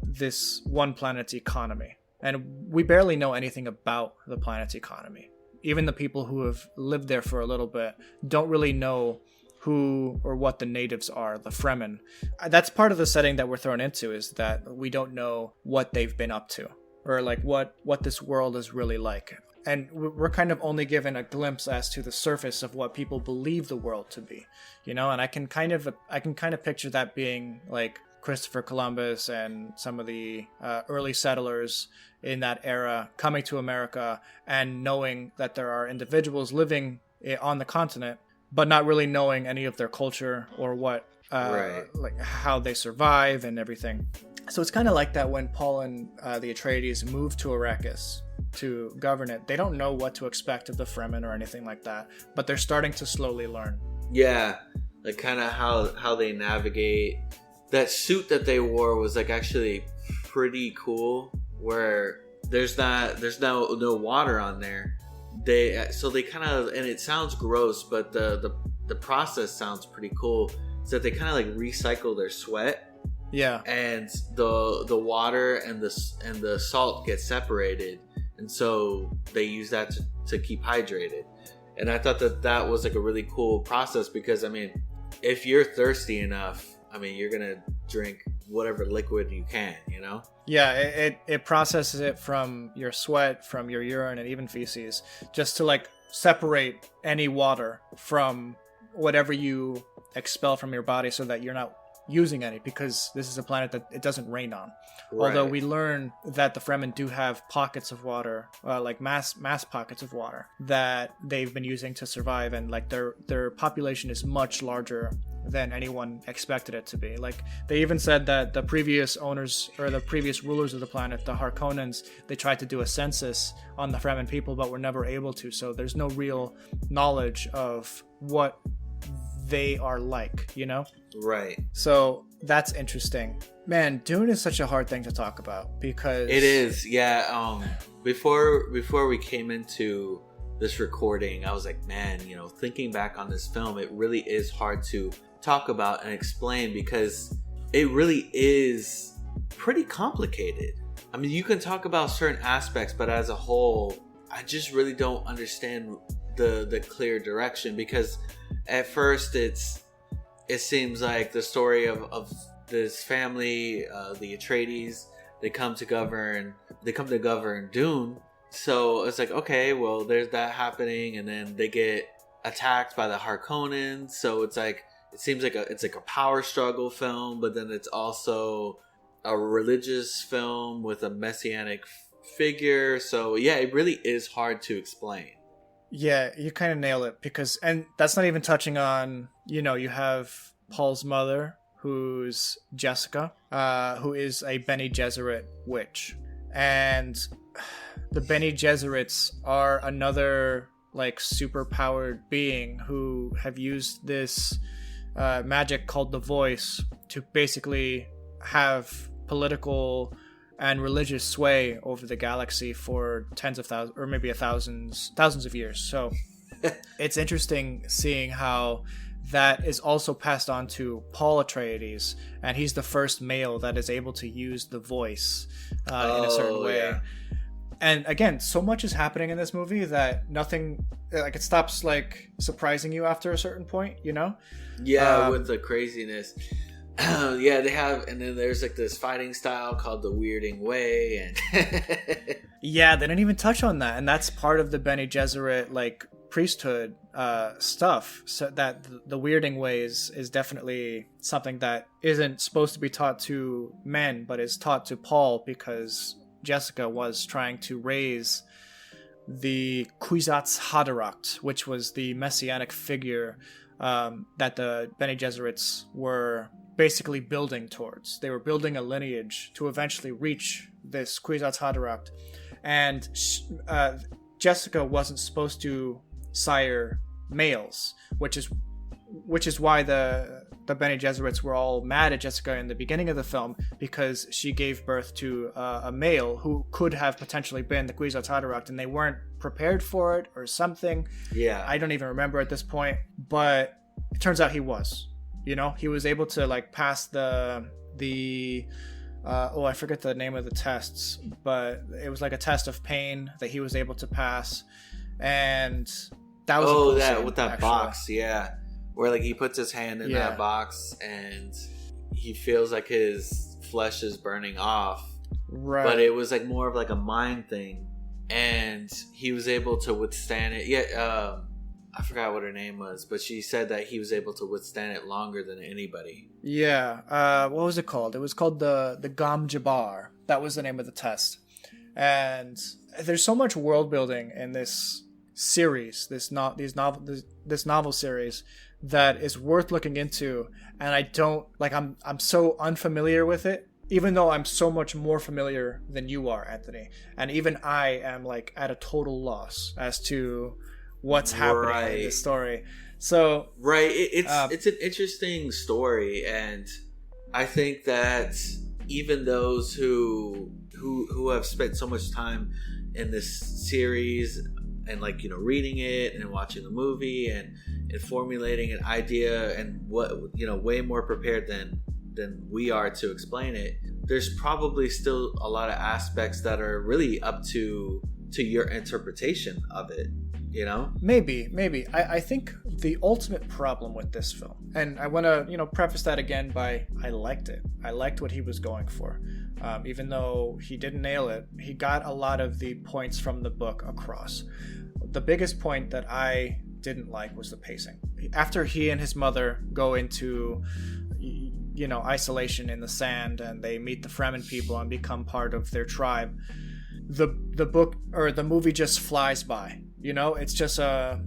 this one planet's economy. And we barely know anything about the planet's economy. Even the people who have lived there for a little bit don't really know who or what the natives are, the Fremen. That's part of the setting that we're thrown into, is that we don't know what they've been up to, or like what this world is really like. And we're kind of only given a glimpse as to the surface of what people believe the world to be, and I can kind of picture that being like Christopher Columbus and some of the early settlers in that era coming to America and knowing that there are individuals living on the continent, but not really knowing any of their culture or what, like how they survive and everything. So it's kind of like that when Paul and the Atreides move to Arrakis to govern it. They don't know what to expect of the Fremen or anything like that, but they're starting to slowly learn. Yeah, like kind of how they navigate. That suit that they wore was like actually pretty cool, where there's no water on there. They kind of, and it sounds gross, but the process sounds pretty cool. So that they kind of like recycle their sweat. Yeah. And the water and the salt get separated, and so they use that to keep hydrated. And I thought that was like a really cool process, because I mean, if you're thirsty enough, I mean, you're gonna drink whatever liquid you can, Yeah, it processes it from your sweat, from your urine, and even feces, just to like separate any water from whatever you expel from your body, so that you're not using any, because this is a planet that it doesn't rain on. Right. Although we learn that the Fremen do have pockets of water, like mass pockets of water that they've been using to survive, and like their population is much larger than anyone expected it to be. Like they even said that the previous owners or the previous rulers of the planet, the Harkonnens, they tried to do a census on the Fremen people, but were never able to. So there's no real knowledge of what they are like, Right. So that's interesting. Man, Dune is such a hard thing to talk about, because it is. Yeah. Before we came into this recording, I was like, man, thinking back on this film, it really is hard to talk about and explain, because it really is pretty complicated. I mean, you can talk about certain aspects, but as a whole, I just really don't understand the clear direction, because at first it seems like the story of this family, the Atreides, they come to govern Dune. So it's like, okay, well, there's that happening, and then they get attacked by the Harkonnens. So it's like, it seems like it's like a power struggle film, but then it's also a religious film with a messianic figure. So yeah, it really is hard to explain. Yeah, you kind of nail it, because, and that's not even touching on, you have Paul's mother, who's Jessica, who is a Bene Gesserit witch. And the Bene Gesserits are another like super powered being who have used this magic called the Voice to basically have political and religious sway over the galaxy for tens of thousands, or maybe thousands of years. So it's interesting seeing how that is also passed on to Paul Atreides, and he's the first male that is able to use the Voice in a certain way. Yeah. And again, so much is happening in this movie that nothing, like, it stops like surprising you after a certain point, Yeah, with the craziness. Yeah, they have, and then there's like this fighting style called the Weirding Way, and yeah, they didn't even touch on that, and that's part of the Bene Gesserit like priesthood stuff. So that the Weirding Way is definitely something that isn't supposed to be taught to men, but is taught to Paul, because Jessica was trying to raise the Kwisatz Haderach, which was the messianic figure that the Bene Gesserits were basically building towards. They were building a lineage to eventually reach this Kwisatz Haderach. And Jessica wasn't supposed to sire males, which is why the Bene Gesserits were all mad at Jessica in the beginning of the film, because she gave birth to a male who could have potentially been the Kwisatz Haderach, and they weren't prepared for it or something. Yeah. I don't even remember at this point, but it turns out he was. You know, he was able to like pass the I forget the name of the tests, but it was like a test of pain that he was able to pass, and that was with that box, yeah, where like he puts his hand in that box and he feels like his flesh is burning off, right? But it was like more of like a mind thing, and he was able to withstand it. Yeah, I forgot what her name was, but she said that he was able to withstand it longer than anybody. Yeah. What was it called? It was called the Gam Jabbar. That was the name of the test. And there's so much world building in this series, this novel series, that is worth looking into. And I don't like. I'm so unfamiliar with it, even though I'm so much more familiar than you are, Anthony. And even I am like at a total loss as to what's happening in this story. So it's an interesting story, and I think that even those who have spent so much time in this series and like, you know, reading it and watching the movie and formulating an idea and what, you know, way more prepared than we are to explain it, there's probably still a lot of aspects that are really up to your interpretation of it. You know, maybe I think the ultimate problem with this film, and I want to, you know, preface that again by I liked it. I liked what he was going for, even though he didn't nail it. He got a lot of the points from the book across. The biggest point that I didn't like was the pacing. After he and his mother go into, you know, isolation in the sand, and they meet the Fremen people and become part of their tribe, the book or the movie just flies by. You know, it's just a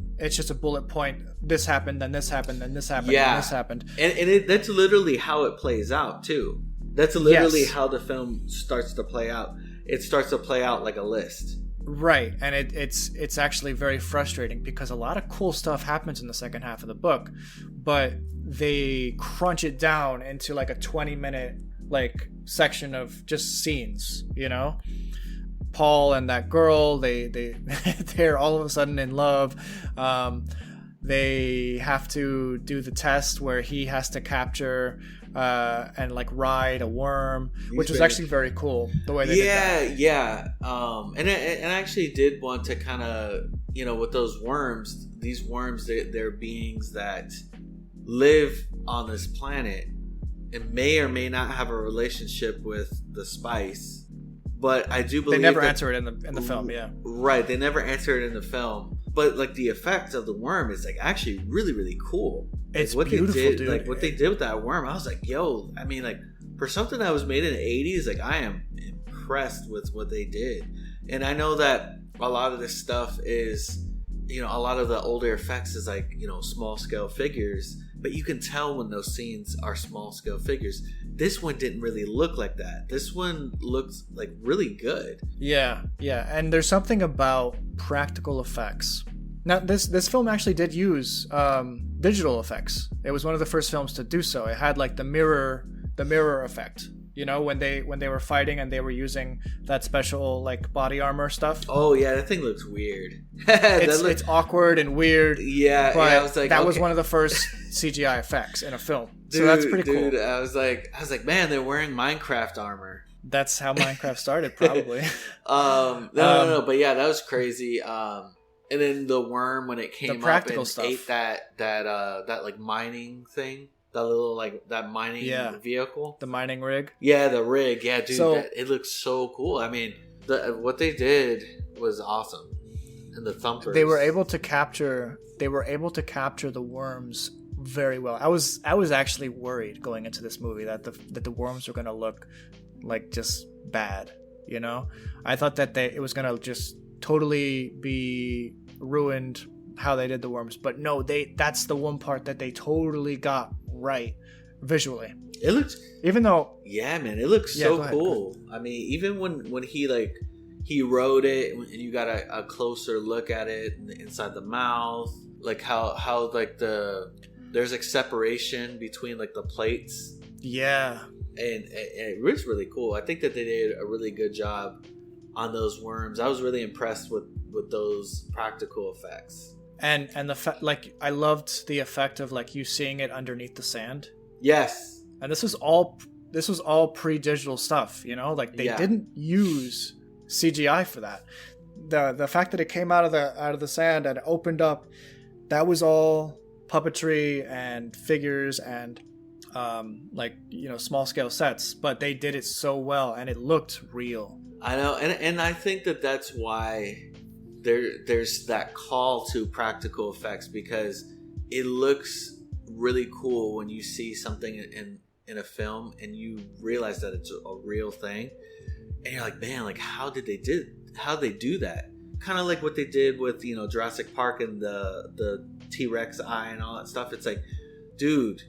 bullet point. This happened, then this happened, then this happened, then this happened. And that's literally how it plays out too. That's literally how the film starts to play out. It starts to play out like a list. Right, and it's actually very frustrating because a lot of cool stuff happens in the second half of the book, but they crunch it down into like a 20-minute like section of just scenes, you know? Paul and that girl, they're all of a sudden in love. They have to do the test where he has to capture and like ride a worm, which was actually very cool the way they did that. Yeah. And I actually did want to kind of, you know, with those worms, these worms, they're beings that live on this planet and may or may not have a relationship with the spice. But I do believe they never answer it in the film. Yeah, right. They never answer it in the film. But like the effect of the worm is like actually really, really cool. It's like, what beautiful, they did, dude. Like what they did with that worm, I was like, yo. I mean, like for something that was made in the 80s, like I am impressed with what they did. And I know that a lot of this stuff is, you know, a lot of the older effects is like, you know, small scale figures. But you can tell when those scenes are small scale figures. This one didn't really look like that. This one looks like really good. Yeah. And there's something about practical effects. Now, this film actually did use digital effects. It was one of the first films to do so. It had like the mirror effect. You know, when they were fighting and they were using that special like body armor stuff. Oh yeah, that thing looks weird. It's awkward and weird. Yeah, but I was like, that was one of the first CGI effects in a film. Dude, so that's pretty cool. I was like, man, they're wearing Minecraft armor. That's how Minecraft started, probably. No, but yeah, that was crazy. And then the worm when it came up and stuff. ate that like mining thing. That little like that mining vehicle, the mining rig. Yeah, the rig. Yeah, dude, it looks so cool. I mean, what they did was awesome. And the thumpers. They were able to capture the worms very well. I was actually worried going into this movie that the worms were going to look like just bad. You know, I thought that it was going to just totally be ruined how they did the worms, but no, that's the one part that they totally got right. visually. It looks, Even though, yeah, man, it looks Yeah, so go ahead, cool. I mean, even when he wrote it, and you got a closer look at it inside the mouth, like how like there's like separation between like the plates, yeah, and it was really cool. I think that they did a really good job on those worms. I was really impressed with those practical effects. and like I loved the effect of like you seeing it underneath the sand. Yes. And this was all pre-digital stuff, you know? Like they Yeah. didn't use CGI for that. The fact that it came out of the sand and opened up, that was all puppetry and figures and like, you know, small scale sets, but they did it so well and it looked real. I know, and I think that that's why there's that call to practical effects, because it looks really cool when you see something in a film and you realize that it's a real thing, and you're like, man, like how they do that? Kind of like what they did with, you know, Jurassic Park and the T-Rex eye and all that stuff. It's like, dude,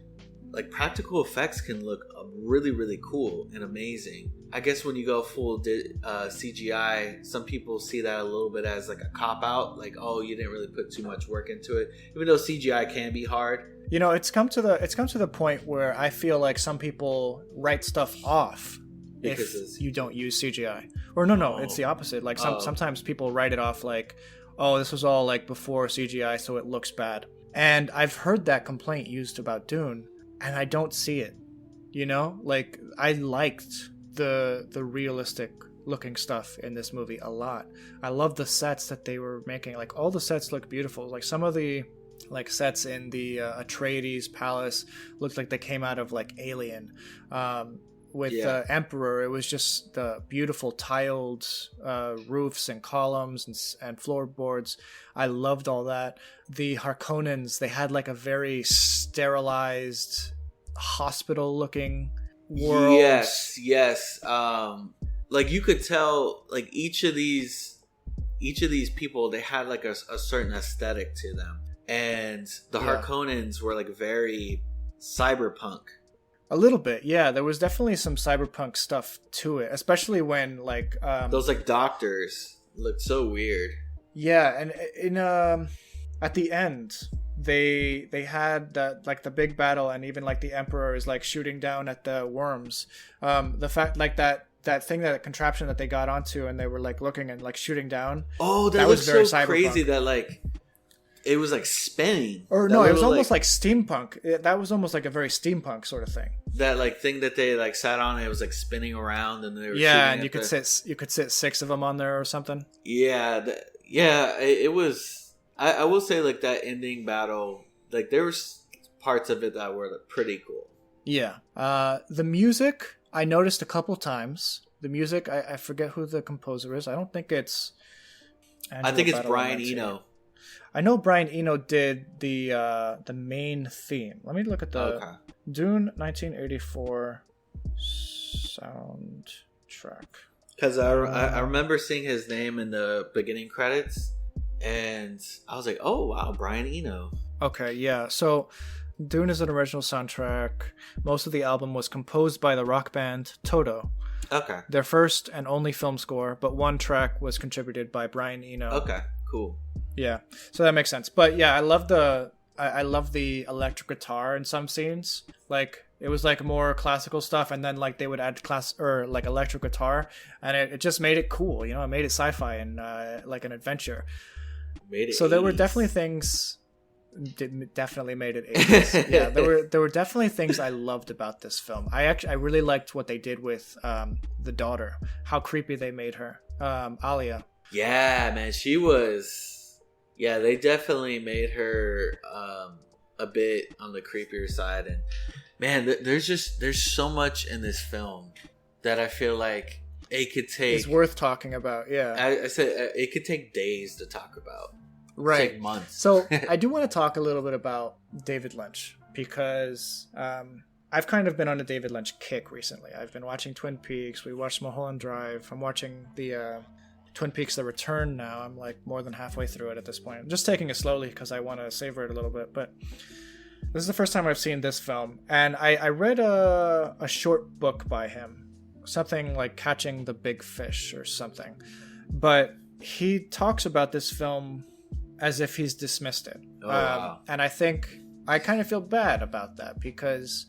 like practical effects can look really, really cool and amazing. I guess when you go full CGI, some people see that a little bit as like a cop out, like, oh, you didn't really put too much work into it, even though CGI can be hard. You know, it's come to the point where I feel like some people write stuff off Because if you don't use CGI. Or no, it's the opposite. Like sometimes people write it off like, oh, this was all like before CGI, so it looks bad. And I've heard that complaint used about Dune, and I don't see it. You know, like I liked the realistic looking stuff in this movie a lot. I love the sets that they were making. Like all the sets look beautiful. Like some of the like sets in the Atreides palace looked like they came out of like Alien. With the Emperor, it was just the beautiful tiled roofs and columns and floorboards. I loved all that. The Harkonnens, they had like a very sterilized hospital-looking world. Yes. Like you could tell, like each of these people, they had like a certain aesthetic to them, and the Harkonnens were like very cyberpunk. A little bit, yeah. There was definitely some cyberpunk stuff to it, especially when like those like doctors looked so weird. Yeah, and in at the end, they had that like the big battle, and even like the Emperor is like shooting down at the worms. The fact like that thing, that contraption that they got onto, and they were like looking and like shooting down. Oh, that was very so crazy that like it was like spinning. Or no, it was almost like steampunk. That was almost like a very steampunk sort of thing. That like thing that they like sat on, it was like spinning around, and they were and you could sit 6 of them on there or something. Yeah, it was. I will say like that ending battle, like there was parts of it that were like, pretty cool. Yeah. The music I noticed a couple times. The music, I forget who the composer is. I don't think it's. I think it's Brian Eno. I know Brian Eno did the main theme. Let me look at the Dune 1984 soundtrack. Because I remember seeing his name in the beginning credits, and I was like, oh wow, Brian Eno. Okay, yeah. So Dune is an original soundtrack. Most of the album was composed by the rock band Toto. Okay. Their first and only film score, but one track was contributed by Brian Eno. Okay, cool. Yeah, so that makes sense. But yeah, I love the electric guitar in some scenes. Like it was like more classical stuff, and then like they would add like electric guitar, and it just made it cool. You know, it made it sci-fi and like an adventure. Made it. So 80s. There were definitely things. Definitely made it 80s. Yeah, there were definitely things I loved about this film. I really liked what they did with the daughter. How creepy they made her, Alia. Yeah, man, she was. Yeah, they definitely made her a bit on the creepier side, and man, there's so much in this film that I feel like it could take. It's worth talking about. Yeah, I said it could take days to talk about. Right, take months. So I do want to talk a little bit about David Lynch, because I've kind of been on a David Lynch kick recently. I've been watching Twin Peaks. We watched Mulholland Drive. I'm watching the Twin Peaks: The Return now. I'm like more than halfway through it at this point. I'm just taking it slowly because I want to savor it a little bit. But This is the first time I've seen this film, and I read a short book by him, something like Catching the Big Fish or something. But he talks about this film as if he's dismissed it. Wow. And I think I kind of feel bad about that, because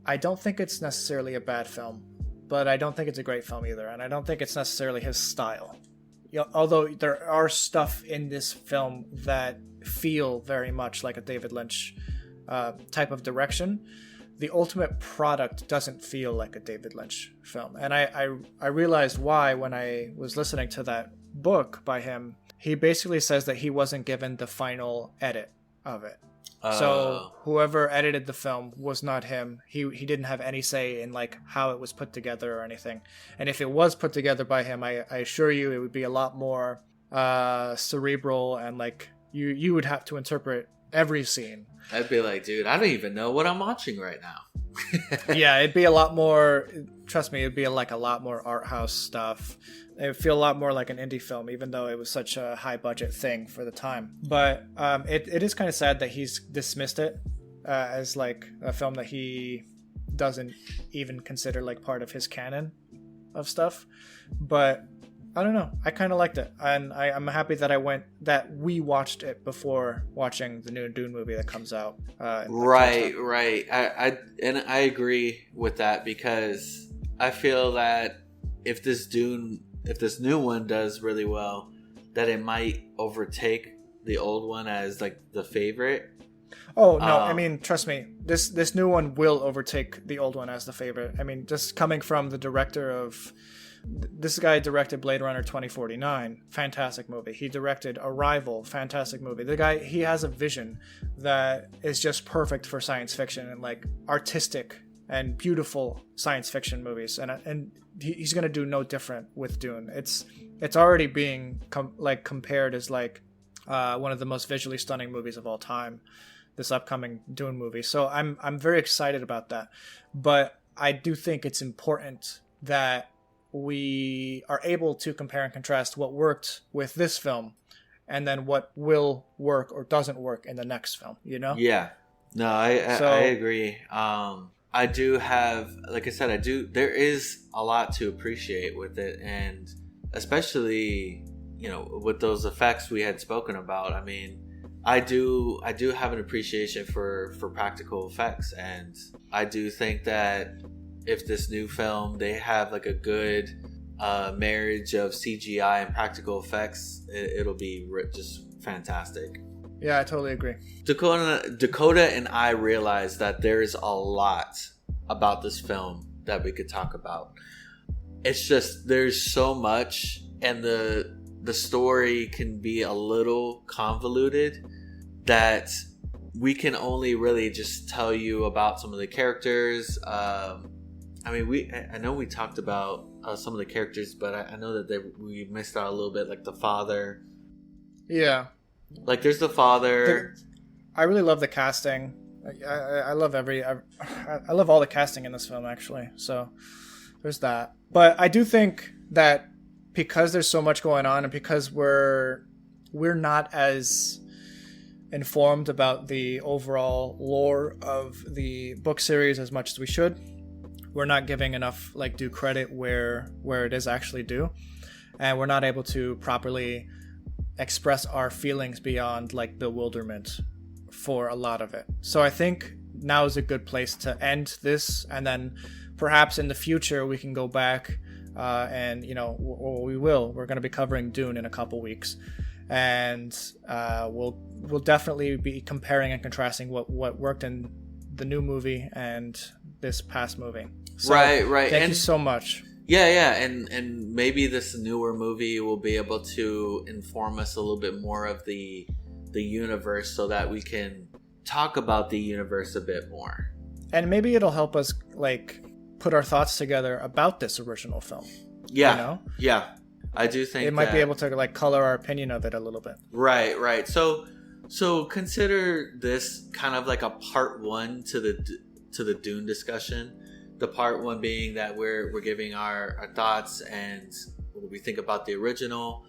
I don't think it's necessarily a bad film, but I don't think it's a great film either, and I don't think it's necessarily his style. Although there are stuff in this film that feel very much like a David Lynch type of direction, the ultimate product doesn't feel like a David Lynch film. And I realized why when I was listening to that book by him. He basically says that he wasn't given the final edit of it. So whoever edited the film was not him. He didn't have any say in like how it was put together or anything. And if it was put together by him, I assure you it would be a lot more cerebral, and like you would have to interpret every scene. I'd be like, dude, I don't even know what I'm watching right now. Yeah, it'd be a lot more. Trust me, it'd be like a lot more art house stuff. It would feel a lot more like an indie film, even though it was such a high budget thing for the time. But it is kind of sad that he's dismissed it as like a film that he doesn't even consider like part of his canon of stuff. But I don't know. I kind of liked it, and I'm happy that we watched it before watching the new Dune movie that comes out. Right. I agree with that, because I feel that if this new one does really well, that it might overtake the old one as like the favorite. Oh no! I mean, trust me, this new one will overtake the old one as the favorite. I mean, just coming from the director of. This guy directed Blade Runner 2049, fantastic movie. He directed Arrival, fantastic movie. The guy, he has a vision that is just perfect for science fiction and like artistic and beautiful science fiction movies. And he's gonna do no different with Dune. It's already being compared as like one of the most visually stunning movies of all time. This upcoming Dune movie. So I'm very excited about that. But I do think it's important that we are able to compare and contrast what worked with this film and then what will work or doesn't work in the next film, you know? Yeah. No, I agree. I do have, like I said, there is a lot to appreciate with it, and especially, with those effects we had spoken about. I mean, I do have an appreciation for practical effects, and I do think that if this new film, they have like a good marriage of CGI and practical effects, it'll be just fantastic. Yeah, I totally agree. Dakota and I realized that there is a lot about this film that we could talk about. It's just, there's so much, and the story can be a little convoluted, that we can only really just tell you about some of the characters. I mean, I know we talked about some of the characters, but I know that we missed out a little bit, like the father. Yeah. Like, there's the father. I really love the casting. I love I love all the casting in this film, actually. So there's that. But I do think that because there's so much going on, and because we're not as informed about the overall lore of the book series as much as we should, we're not giving enough like due credit where it is actually due, and we're not able to properly express our feelings beyond like bewilderment for a lot of it. So I think now is a good place to end this, and then perhaps in the future we can go back and we're going to be covering Dune in a couple weeks, and we'll definitely be comparing and contrasting what worked in the new movie and this past movie. So, right. Thank you so much. Yeah, and maybe this newer movie will be able to inform us a little bit more of the universe, so that we can talk about the universe a bit more. And maybe it'll help us like put our thoughts together about this original film. Yeah, yeah. I do think it might be able to like color our opinion of it a little bit. Right. So consider this kind of like a part one to the Dune discussion. The part one being that we're giving our thoughts and what we think about the original,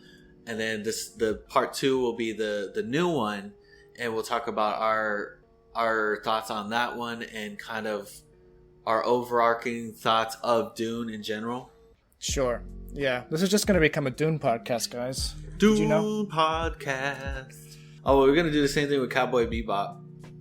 and then the part two will be the new one, and we'll talk about our our thoughts on that one and kind of our overarching thoughts of Dune in general. Sure. Yeah. This is just going to become a Dune podcast, guys. Dune Did you know? podcast. Oh, we're going to do the same thing with Cowboy Bebop.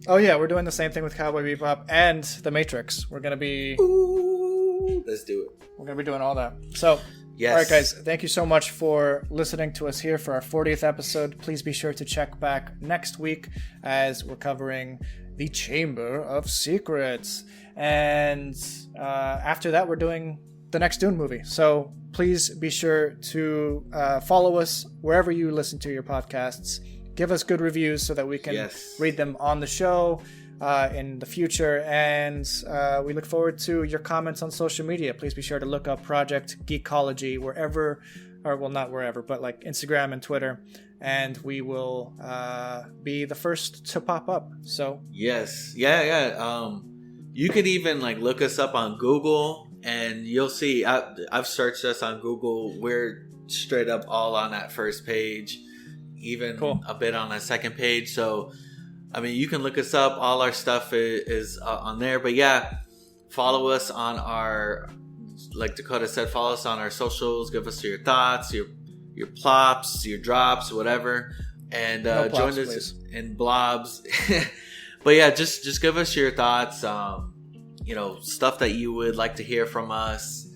Oh, yeah. We're doing the same thing with Cowboy Bebop and The Matrix. We're going to be... Ooh, let's do it. We're going to be doing all that. So... Yes. All right, guys. Thank you so much for listening to us here for our 40th episode. Please be sure to check back next week as we're covering The Chamber of Secrets. And after that, we're doing the next Dune movie. So please be sure to follow us wherever you listen to your podcasts. Give us good reviews so that we can read them on the show in the future, and we look forward to your comments on social media. Please be sure to look up Project Geekology wherever, or well, not wherever, but like Instagram and Twitter, and we will be the first to pop up. So yes, yeah. You could even like look us up on Google, and you'll see. I've searched us on Google. We're straight up all on that first page, even a bit on that second page. So. I mean, you can look us up. All our stuff is on there. But yeah, follow us on our, like Dakota said, follow us on our socials. Give us your thoughts, your plops, your drops, whatever. And no plops, join us please. in blobs. But yeah, just give us your thoughts. Stuff that you would like to hear from us.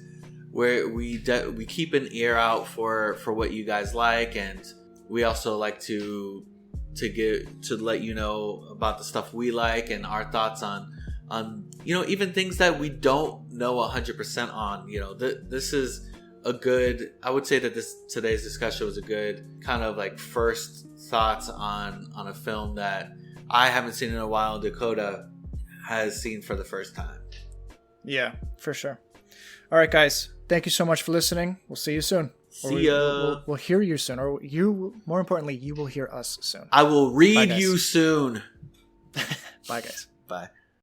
Where we keep an ear out for what you guys like. And we also like to let you know about the stuff we like and our thoughts on even things that we don't know 100% on. This is a good, I would say that today's discussion was a good kind of like first thoughts on a film that I haven't seen in a while. Dakota has seen for the first time. Yeah, for sure. All right, guys, thank you so much for listening. We'll see you soon. See ya. We'll hear you soon. Or more importantly, you will hear us soon. I will read you soon. Bye, guys. Bye.